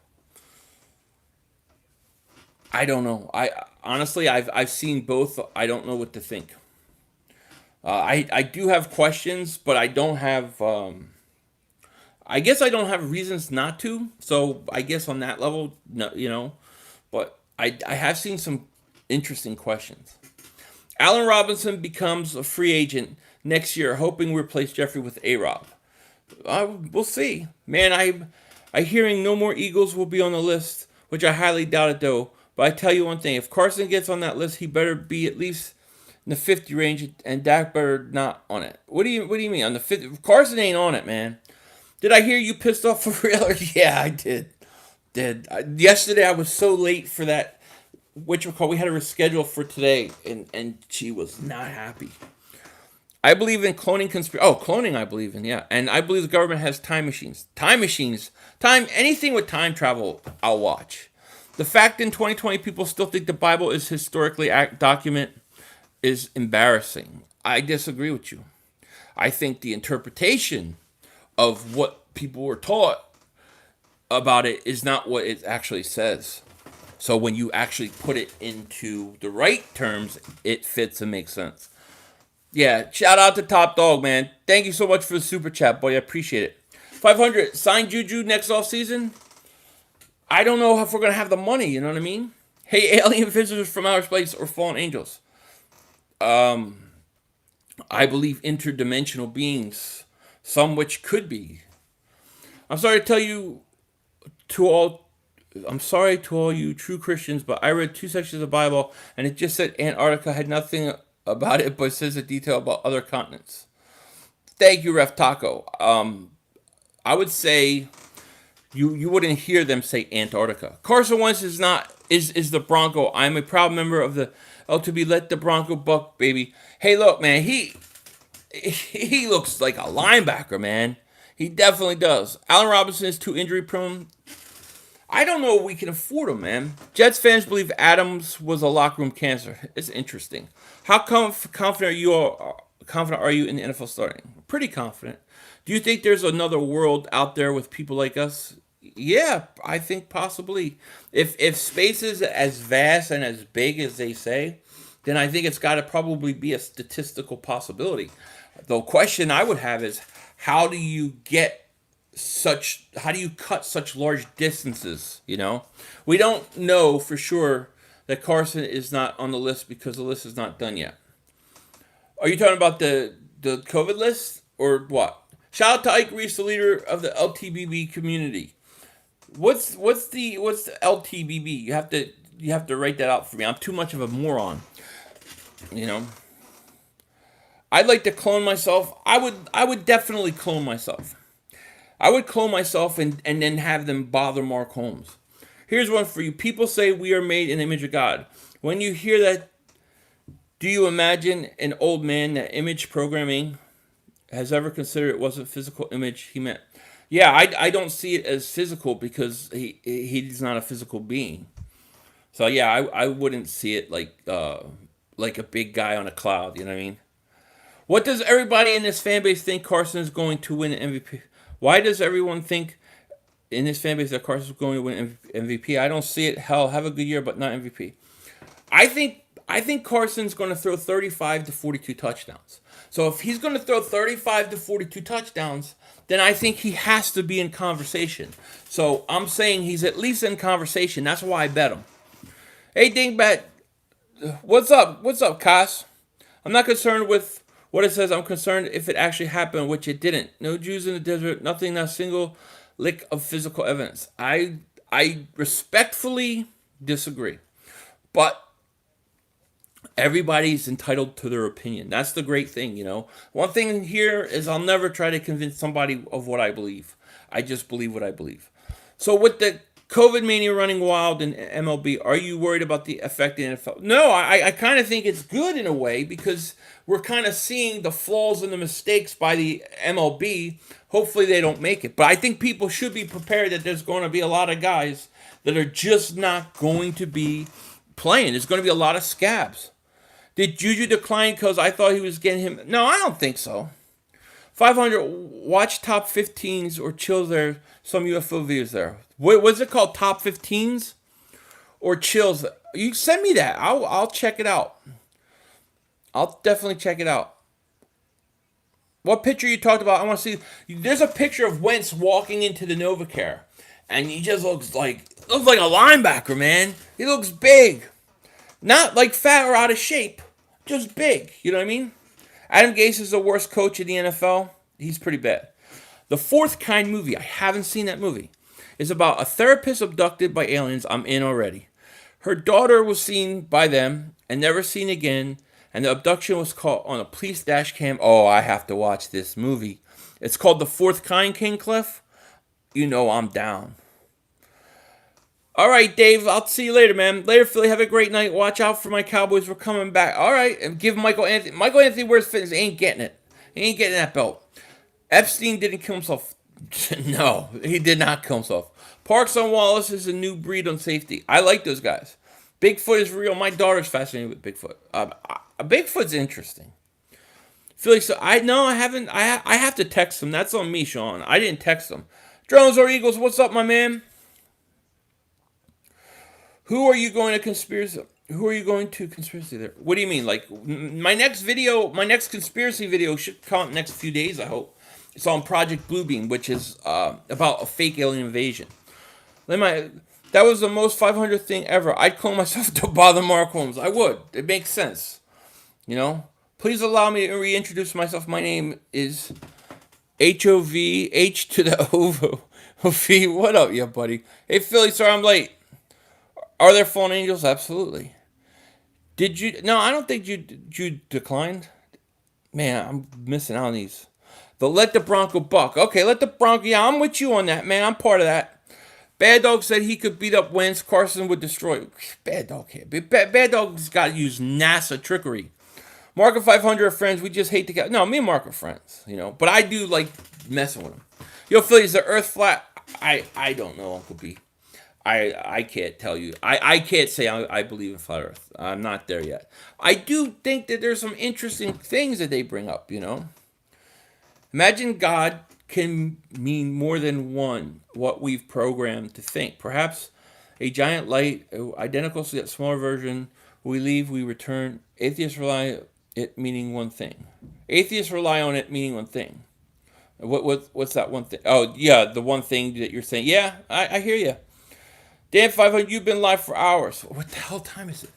I don't know. I've seen both. I don't know what to think. I do have questions, but I don't have. I guess I don't have reasons not to. So I guess on that level, no, But I have seen some interesting questions. Allen Robinson becomes a free agent next year, hoping to replace Jeffrey with A-Rob. We'll see. Man, I'm hearing no more Eagles will be on the list, which I highly doubt it though. But I tell you one thing: if Carson gets on that list, he better be at least in the 50 range, and Dak better not on it. What do you mean on the 50? Carson ain't on it, man. Did I hear you pissed off for real? Yeah, I did. Yesterday I was so late for that. We had a reschedule for today, and she was not happy. I believe in cloning conspiracy. Oh, cloning I believe in, yeah. And I believe the government has time machines. Anything with time travel, I'll watch. The fact in 2020 people still think the Bible is historically document is embarrassing. I disagree with you. I think the interpretation of what people were taught about it is not what it actually says. So when you actually put it into the right terms, it fits and makes sense. Yeah, shout out to Top Dog, man. Thank you so much for the super chat, boy. I appreciate it. 500, sign Juju next off season. I don't know if we're going to have the money, you know what I mean? Hey, alien visitors from outer space or fallen angels. I believe interdimensional beings, some which could be. I'm sorry to all you true Christians, but I read 2 sections of the Bible and it just said Antarctica had nothing about it, but it says a detail about other continents. Thank you, Ref Taco. I would say you wouldn't hear them say Antarctica. Carson Wentz is the Bronco. I'm a proud member of the LTB. Let the Bronco buck, baby. Hey, look, man, he looks like a linebacker, man. He definitely does. Allen Robinson is too injury prone. I don't know if we can afford him, man. Jets fans believe Adams was a locker room cancer. It's interesting. How confident are you in the NFL starting? Pretty confident. Do you think there's another world out there with people like us? Yeah, I think possibly. If space is as vast and as big as they say, then I think it's got to probably be a statistical possibility. The question I would have is, how do you cut such large distances, We don't know for sure that Carson is not on the list because the list is not done yet. Are you talking about the COVID list or what? Shout out to Ike Reese, the leader of the LTBB community. What's the LTBB? You have to write that out for me. I'm too much of a moron. I'd like to clone myself. I would definitely clone myself. I would clone myself and then have them bother Mark Holmes. Here's one for you. People say we are made in the image of God. When you hear that, do you imagine an old man that image programming has ever considered it wasn't physical image he meant? Yeah, I don't see it as physical because he's not a physical being. So yeah, I wouldn't see it like a big guy on a cloud. You know what I mean? What does everybody in this fan base think Carson is going to win an MVP? Why does everyone think in this fan base that Carson's going to win MVP? I don't see it. Hell, have a good year, but not MVP. I think Carson's going to throw 35 to 42 touchdowns. So if he's going to throw 35 to 42 touchdowns, then I think he has to be in conversation. So I'm saying he's at least in conversation. That's why I bet him. Hey, Dingbat, what's up? What's up, Cas? I'm not concerned with what it says. I'm concerned if it actually happened, which it didn't. No Jews in the desert, nothing, not a single lick of physical evidence. I respectfully disagree. But everybody's entitled to their opinion. That's the great thing, One thing here is I'll never try to convince somebody of what I believe. I just believe what I believe. So with the COVID mania running wild in MLB, are you worried about the effect in the NFL? No, I kind of think it's good in a way because we're kind of seeing the flaws and the mistakes by the MLB. Hopefully they don't make it. But I think people should be prepared that there's going to be a lot of guys that are just not going to be playing. There's going to be a lot of scabs. Did Juju decline because I thought he was getting him? No, I don't think so. 500, watch top 15s or chill there. Some UFO videos there. What's it called? Top 15s or chills? You send me that. I'll check it out. I'll definitely check it out. What picture you talked about? I want to see. There's a picture of Wentz walking into the NovaCare, and he just looks like a linebacker, man. He looks big, not like fat or out of shape, just big. You know what I mean? Adam Gase is the worst coach in the NFL. He's pretty bad. The Fourth Kind movie, I haven't seen that movie, is about a therapist abducted by aliens. I'm in already. Her daughter was seen by them and never seen again, and the abduction was caught on a police dash cam. Oh, I have to watch this movie. It's called The Fourth Kind, King Cliff. You know I'm down. All right, Dave, I'll see you later, man. Later, Philly. Have a great night. Watch out for my Cowboys. We're coming back. All right, and give Michael Anthony wears fitness. He ain't getting it. He ain't getting that belt. Epstein didn't kill himself. No, he did not kill himself. Parks on Wallace is a new breed on safety. I like those guys. Bigfoot is real. My daughter's fascinated with Bigfoot. Bigfoot's interesting. Philly, so I haven't. I have to text him. That's on me, Sean. I didn't text him. Drones or Eagles, what's up, my man? Who are you going to conspiracy there? What do you mean? Like my next conspiracy video should come out next few days, I hope. It's on Project Bluebeam, which is about a fake alien invasion. That was the most 500 thing ever. I'd call myself to bother Mark Holmes. I would. It makes sense. You know? Please allow me to reintroduce myself. My name is HOVH to the OVO. What up, yeah, buddy? Hey, Philly, sorry I'm late. Are there fallen angels? Absolutely. Did you? No, I don't think you declined. Man, I'm missing out on these. Let the Bronco buck. Okay, let the Bronco. Yeah, I'm with you on that, man. I'm part of that. Bad Dog said he could beat up Wentz. Carson would destroy. Bad Dog can't. Bad Dog's got to use NASA trickery. Mark 500 friends. We just hate to get. No, me and Mark are friends, you know. But I do like messing with him. Yo, Philly, is the Earth flat? I don't know, Uncle B. I can't tell you. I can't say I believe in flat Earth. I'm not there yet. I do think that there's some interesting things that they bring up, you know. Imagine God can mean more than one, what we've programmed to think. Perhaps a giant light, identical to that smaller version, we leave, we return. Atheists rely on it meaning one thing. Atheists rely on it meaning one thing. What's that one thing? Oh, yeah, the one thing that you're saying. Yeah, I hear you. Dan 500, you've been live for hours. What the hell time is it?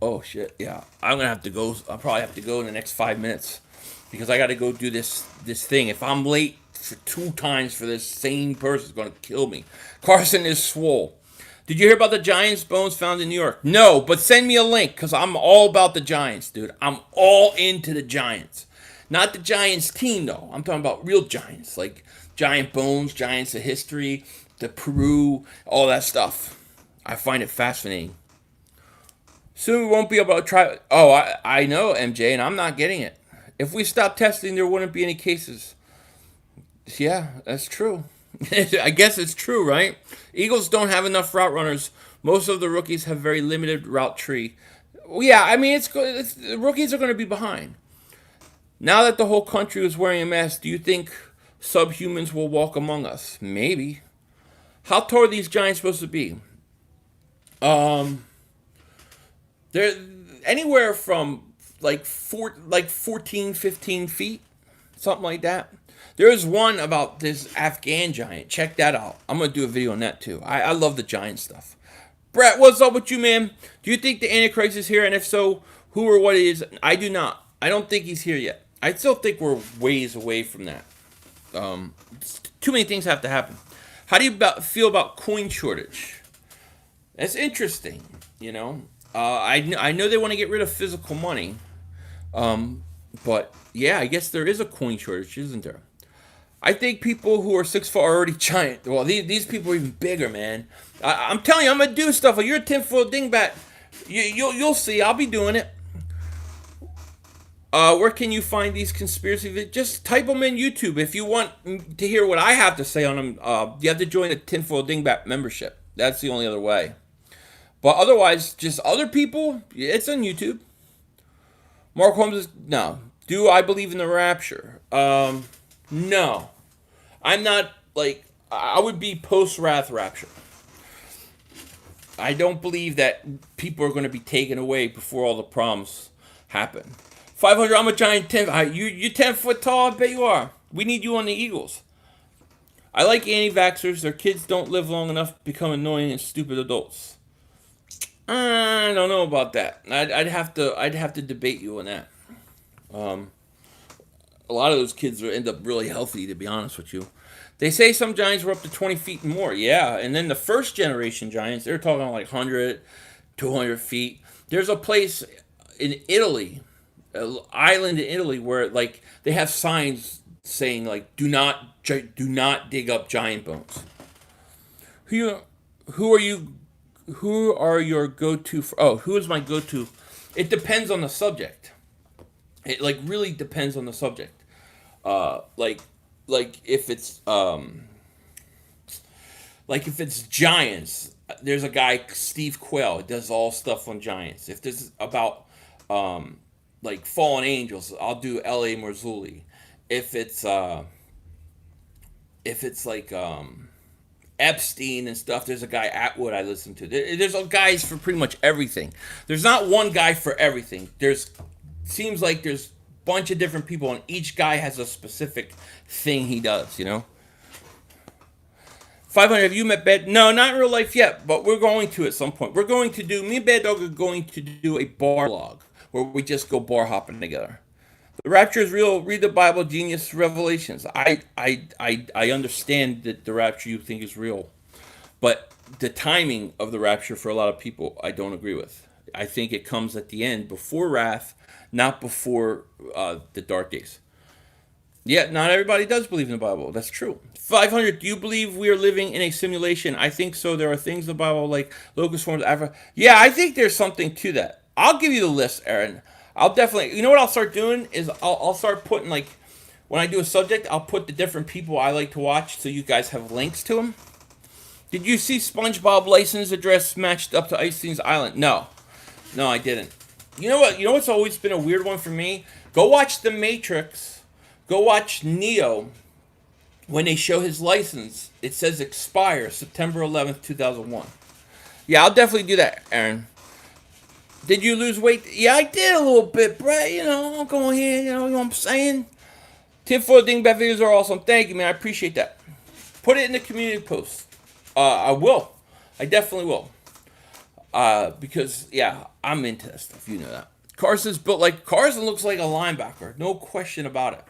Oh, shit, yeah. I'm going to have to go. I'll probably have to go in the next 5 minutes because I got to go do this thing. If I'm late for 2 times for this same person, it's going to kill me. Carson is swole. Did you hear about the Giants' bones found in New York? No, but send me a link because I'm all about the Giants, dude. I'm all into the Giants. Not the Giants team, though. I'm talking about real Giants, like giant bones, Giants of history, the Peru, all that stuff. I find it fascinating. Soon we won't be able to try. Oh, I know, MJ, and I'm not getting it. If we stopped testing, there wouldn't be any cases. Yeah, that's true. I guess it's true, right? Eagles don't have enough route runners. Most of the rookies have very limited route tree. Well, yeah, I mean, the rookies are going to be behind. Now that the whole country is wearing a mask, do you think subhumans will walk among us? Maybe. How tall are these giants supposed to be? They're anywhere from like 14, 15 feet, something like that. There is one about this Afghan giant. Check that out. I'm going to do a video on that too. I love the giant stuff. Brett, what's up with you, man? Do you think the Antichrist is here? And if so, who or what it is? I do not. I don't think he's here yet. I still think we're ways away from that. Too many things have to happen. How do you feel about coin shortage? That's interesting, you know. I know they want to get rid of physical money. But, yeah, I guess there is a coin shortage, isn't there? I think people who are 6 foot are already giant. Well, these people are even bigger, man. I'm telling you, I'm going to do stuff. You're a tinfoil dingbat. You'll see. I'll be doing it. Where can you find these conspiracy videos? Just type them in YouTube. If you want to hear what I have to say on them, you have to join the Tinfoil Dingbat membership. That's the only other way. But otherwise, just other people, it's on YouTube. Mark Holmes is, no. Do I believe in the rapture? No. I'm not, I would be post-wrath rapture. I don't believe that people are going to be taken away before all the problems happen. 500. I'm a giant 10. You 10 foot tall. I bet you are. We need you on the Eagles. I like anti-vaxxers. Their kids don't live long enough to become annoying and stupid adults. I don't know about that. I'd have to debate you on that. Um, a lot of those kids will end up really healthy, to be honest with you. They say some giants were up to 20 feet and more. Yeah, and then the first generation giants, they're talking like 100, 200 feet. There's a place in Italy, an island in Italy, where like they have signs saying like do not dig up giant bones. Who who are you who are your go-to for, oh, who is my go-to? It depends on the subject. It like really depends on the subject. Like if it's giants, there's a guy Steve Quayle. He does all stuff on giants. If this is about like fallen angels, I'll do L.A. Marzulli. If it's like Epstein and stuff, there's a guy Atwood I listen to. There's guys for pretty much everything. There's not one guy for everything. There's seems like there's a bunch of different people, and each guy has a specific thing he does. 500. Have you met Bad? No, not in real life yet, but we're going to at some point. Me and Bad Dog are going to do a bar log where we just go bar hopping together. The rapture is real. Read the Bible, genius revelations. I understand that the rapture you think is real, but the timing of the rapture for a lot of people I don't agree with. I think it comes at the end, before wrath, not before the dark days. Yeah, not everybody does believe in the Bible. That's true. 500. Do you believe we are living in a simulation? I think so. There are things in the Bible like locust swarms, Africa. Yeah, I think there's something to that. I'll give you the list, Aaron. I'll definitely. You know what I'll start doing is I'll start putting like when I do a subject, I'll put the different people I like to watch so you guys have links to them. Did you see SpongeBob license address matched up to Einstein's Island? No, I didn't. You know what? You know what's always been a weird one for me? Go watch The Matrix. Go watch Neo. When they show his license, it says expire September 11th, 2001. Yeah, I'll definitely do that, Aaron. Did you lose weight? Yeah, I did a little bit, Brett. I'm going here. You know what I'm saying? Tinfoil Dingbat videos are awesome. Thank you, man. I appreciate that. Put it in the community post. I will. I definitely will. Because, yeah, I'm into that stuff. You know that. Carson looks like a linebacker. No question about it.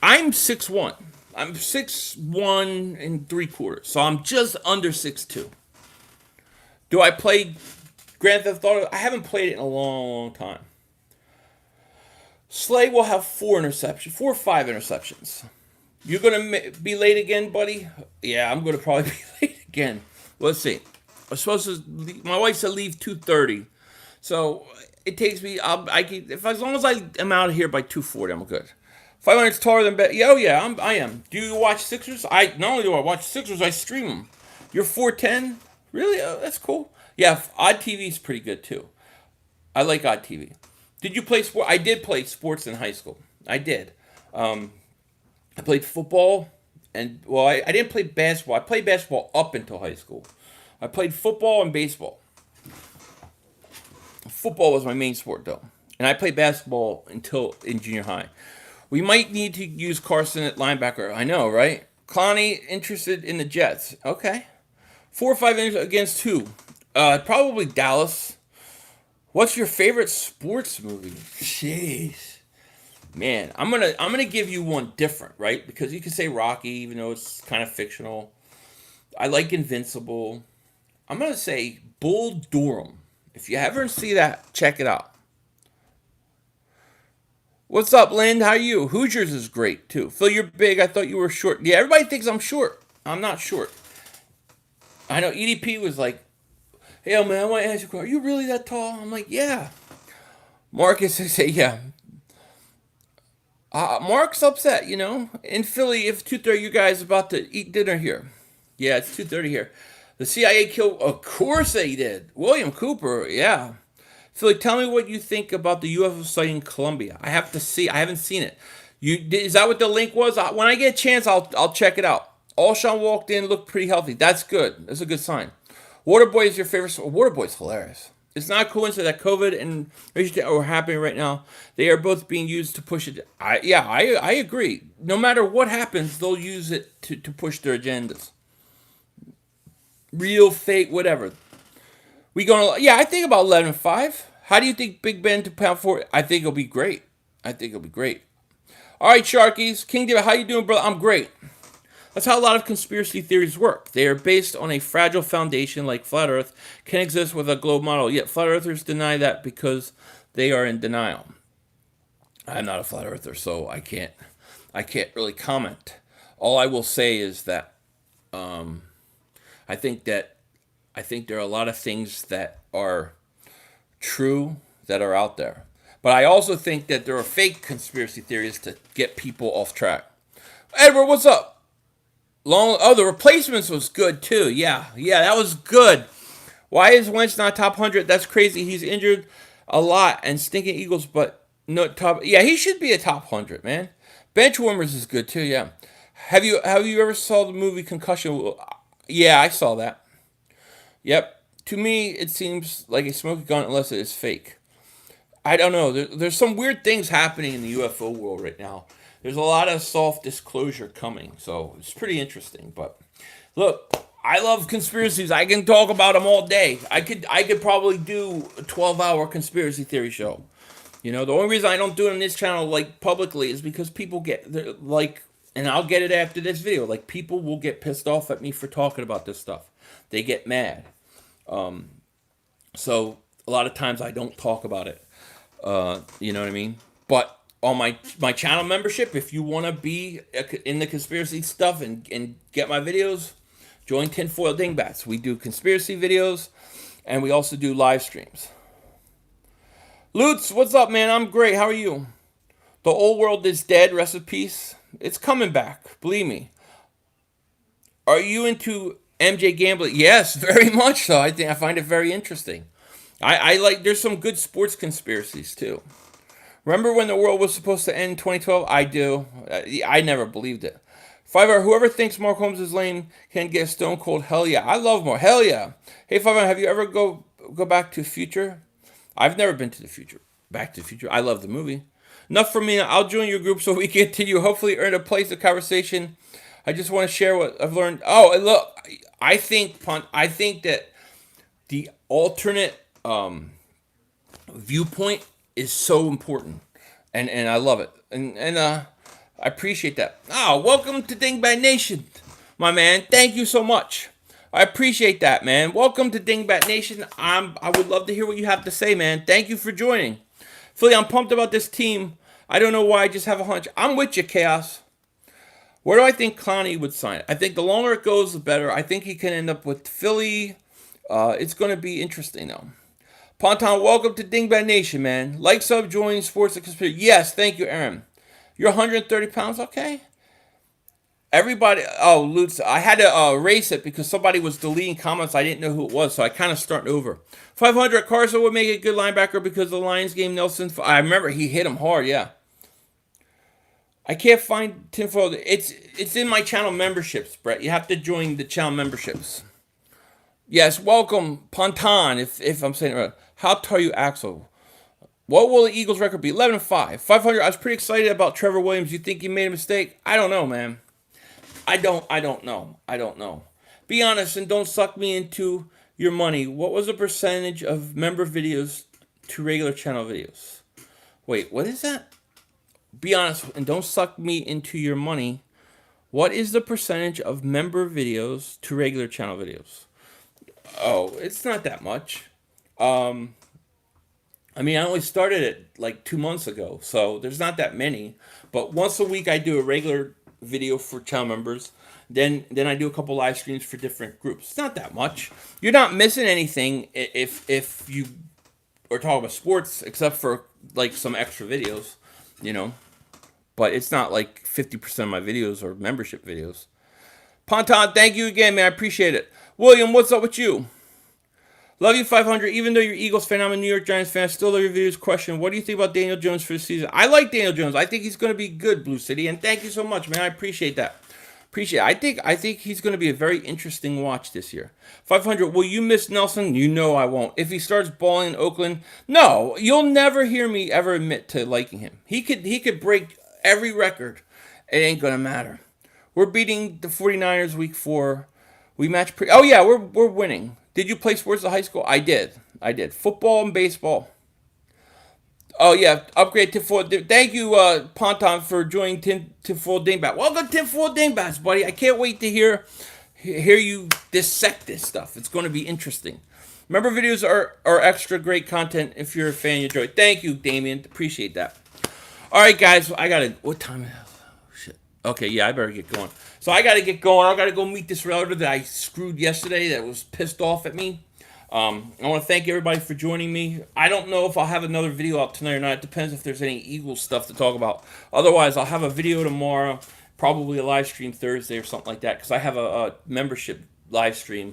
I'm 6'1". I'm 6'1" and 3/4. So I'm just under 6'2". Do I play Grand Theft Auto? I haven't played it in a long, long time. Slay will have 4 or 5 interceptions. You're going to be late again, buddy? Yeah, I'm going to probably be late again. Let's see. My wife said leave 2:30. So it takes me, as long as I am out of here by 2:40, I'm good. 500's taller than Bet. Oh yeah, I am. Do you watch Sixers? Not only do I watch Sixers, I stream them. You're 410? Really? Oh, that's cool. Yeah, Odd TV is pretty good too. I like Odd TV. Did you play sport? I did play sports in high school. I did. I played football, and I didn't play basketball. I played basketball up until high school. I played football and baseball. Football was my main sport though, and I played basketball until in junior high. We might need to use Carson at linebacker. I know, right? Clowney interested in the Jets. Okay. 4 or 5 innings against who? Probably Dallas. What's your favorite sports movie? Jeez. Man, I'm gonna give you one different, right? Because you can say Rocky, even though it's kind of fictional. I like Invincible. I'm gonna say Bull Durham. If you ever see that, check it out. What's up, Lynn? How are you? Hoosiers is great, too. Phil, you're big. I thought you were short. Yeah, everybody thinks I'm short. I'm not short. I know EDP was like, hey, man, I want to ask you, are you really that tall? I'm like, yeah. Marcus, I say, yeah. Mark's upset, In Philly, if 2:30, you guys about to eat dinner here. Yeah, it's 2:30 here. The CIA killed, of course they did. William Cooper, yeah. Philly, tell me what you think about the UFO sighting in Colombia. I have to see. I haven't seen it. Is that what the link was? When I get a chance, I'll check it out. Alshon walked in, looked pretty healthy. That's good. That's a good sign. Waterboy is your favorite. Waterboy's hilarious. It's not a coincidence that COVID and racial are happening right now. They are both being used to push it. I agree. No matter what happens, they'll use it to push their agendas. Real, fake, whatever. We going? Yeah, I think about 11-5. How do you think Big Ben to pound for? I think it'll be great. I think it'll be great. All right, Sharkies. King David, how you doing, brother? I'm great. That's how a lot of conspiracy theories work. They are based on a fragile foundation like flat Earth can exist with a globe model. Yet flat earthers deny that because they are in denial. I'm not a flat earther, so I can't really comment. All I will say is that I think there are a lot of things that are true that are out there. But I also think that there are fake conspiracy theories to get people off track. Edward, what's up? The replacements was good too. Yeah, that was good. Why is Wentz not top 100? That's crazy. He's injured a lot and stinking Eagles, but no top. Yeah, he should be a top 100, man. Benchwarmers is good too. Yeah. Have you ever saw the movie Concussion? Yeah, I saw that. Yep. To me, it seems like a smoking gun unless it is fake. I don't know. There's some weird things happening in the UFO world right now. There's a lot of soft disclosure coming, so it's pretty interesting. But look, I love conspiracies. I can talk about them all day. I could probably do a 12-hour conspiracy theory show. You know, the only reason I don't do it on this channel like publicly is because people get like, and I'll get it after this video. Like, people will get pissed off at me for talking about this stuff. They get mad. So a lot of times I don't talk about it. You know what I mean? But on my channel membership, if you want to be in the conspiracy stuff and get my videos, join Tinfoil Dingbats. We do conspiracy videos, and we also do live streams. Lutz, what's up, man? I'm great. How are you? The old world is dead. Rest in peace. It's coming back. Believe me. Are you into MJ gambling? Yes, very much so. I find it very interesting. I like, there's some good sports conspiracies too. Remember when the world was supposed to end in 2012? I do. I never believed it. Fiverr, whoever thinks Mark Holmes is lame can get a stone cold hell yeah. I love Mark. Hell yeah. Hey, Fiverr, have you ever go back to the future? I've never been to the future. Back to the Future. I love the movie. Enough for me. I'll join your group so we can continue. Hopefully earn a place in the conversation. I just want to share what I've learned. Oh, and look, I think that the alternate viewpoint is so important, and I love it, and I appreciate that. Welcome to Dingbat Nation, my man. Thank you so much. I appreciate that, man. Welcome to Dingbat Nation. I would love to hear what you have to say, man. Thank you for joining. Philly, I'm pumped about this team. I don't know why. I just have a hunch. I'm with you, Chaos. Where do I think Clowney would sign? I think the longer it goes, the better. I think he can end up with Philly. It's going to be interesting, though. Ponton, welcome to Dingbat Nation, man. Like, sub, join Sports and Conspiracy. Yes, thank you, Aaron. You're 130 pounds, okay? Everybody, Lutz, I had to erase it because somebody was deleting comments. I didn't know who it was, so I kind of started over. 500, Carson would make a good linebacker because of the Lions game. Nelson, I remember he hit him hard, yeah. I can't find tinfoil. It's in my channel memberships, Brett. You have to join the channel memberships. Yes, welcome, Ponton, if I'm saying it right. How tall are you, Axel? What will the Eagles' record be? 11-5. 500, I was pretty excited about Trevor Williams. You think he made a mistake? I don't know, man. I don't know. Be honest and don't suck me into your money. What was the percentage of member videos to regular channel videos? Wait, what is that? Be honest and don't suck me into your money. What is the percentage of member videos to regular channel videos? Oh, it's not that much. I only started it like 2 months ago, so there's not that many. But once a week I do a regular video for channel members. Then I do a couple live streams for different groups. It's not that much. You're not missing anything if you are talking about sports, except for like some extra videos, you know. But it's not like 50% of my videos are membership videos. Ponton, thank you again, man. I appreciate it. William, what's up with you? Love you, 500. Even though you're Eagles fan, I'm a New York Giants fan. Still love your videos. Question, what do you think about Daniel Jones for the season? I like Daniel Jones. I think he's going to be good, Blue City. And thank you so much, man. I appreciate that. Appreciate it. I think he's going to be a very interesting watch this year. 500. Will you miss Nelson? You know I won't. If he starts balling in Oakland, no. You'll never hear me ever admit to liking him. He could break every record. It ain't going to matter. We're beating the 49ers week 4. We match oh yeah, we're winning. Did you play sports at high school? I did. Football and baseball. Oh yeah, upgrade to full. Thank you, Ponton, for joining Tinfoil Dingbat. Welcome to Tinfoil Dingbats, buddy. I can't wait to hear you dissect this stuff. It's going to be interesting. Remember, videos are extra great content. If you're a fan, you enjoy. Thank you, Damien. Appreciate that. All right, guys. What time is it? Oh, shit. Okay, yeah, I better get going. So I gotta get going. I gotta go meet this relative that I screwed yesterday. That was pissed off at me. I want to thank everybody for joining me. I don't know if I'll have another video out tonight or not. It depends if there's any Eagles stuff to talk about. Otherwise, I'll have a video tomorrow, probably a live stream Thursday or something like that, because I have a membership live stream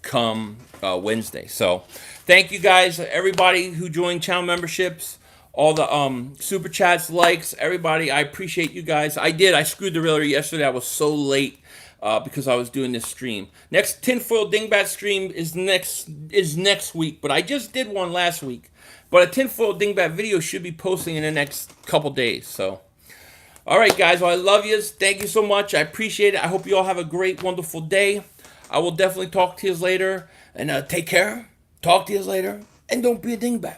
come Wednesday. So thank you guys, everybody who joined channel memberships, all the super chats, likes, everybody. I appreciate you guys. I screwed the realtor yesterday. I was so late. Because I was doing this stream. Next Tinfoil Dingbat stream is next week, but I just did one last week. But a Tinfoil Dingbat video should be posting in the next couple days. So, all right, guys. Well, I love you. Thank you so much. I appreciate it. I hope you all have a great, wonderful day. I will definitely talk to you later. And take care. Talk to you later. And don't be a dingbat.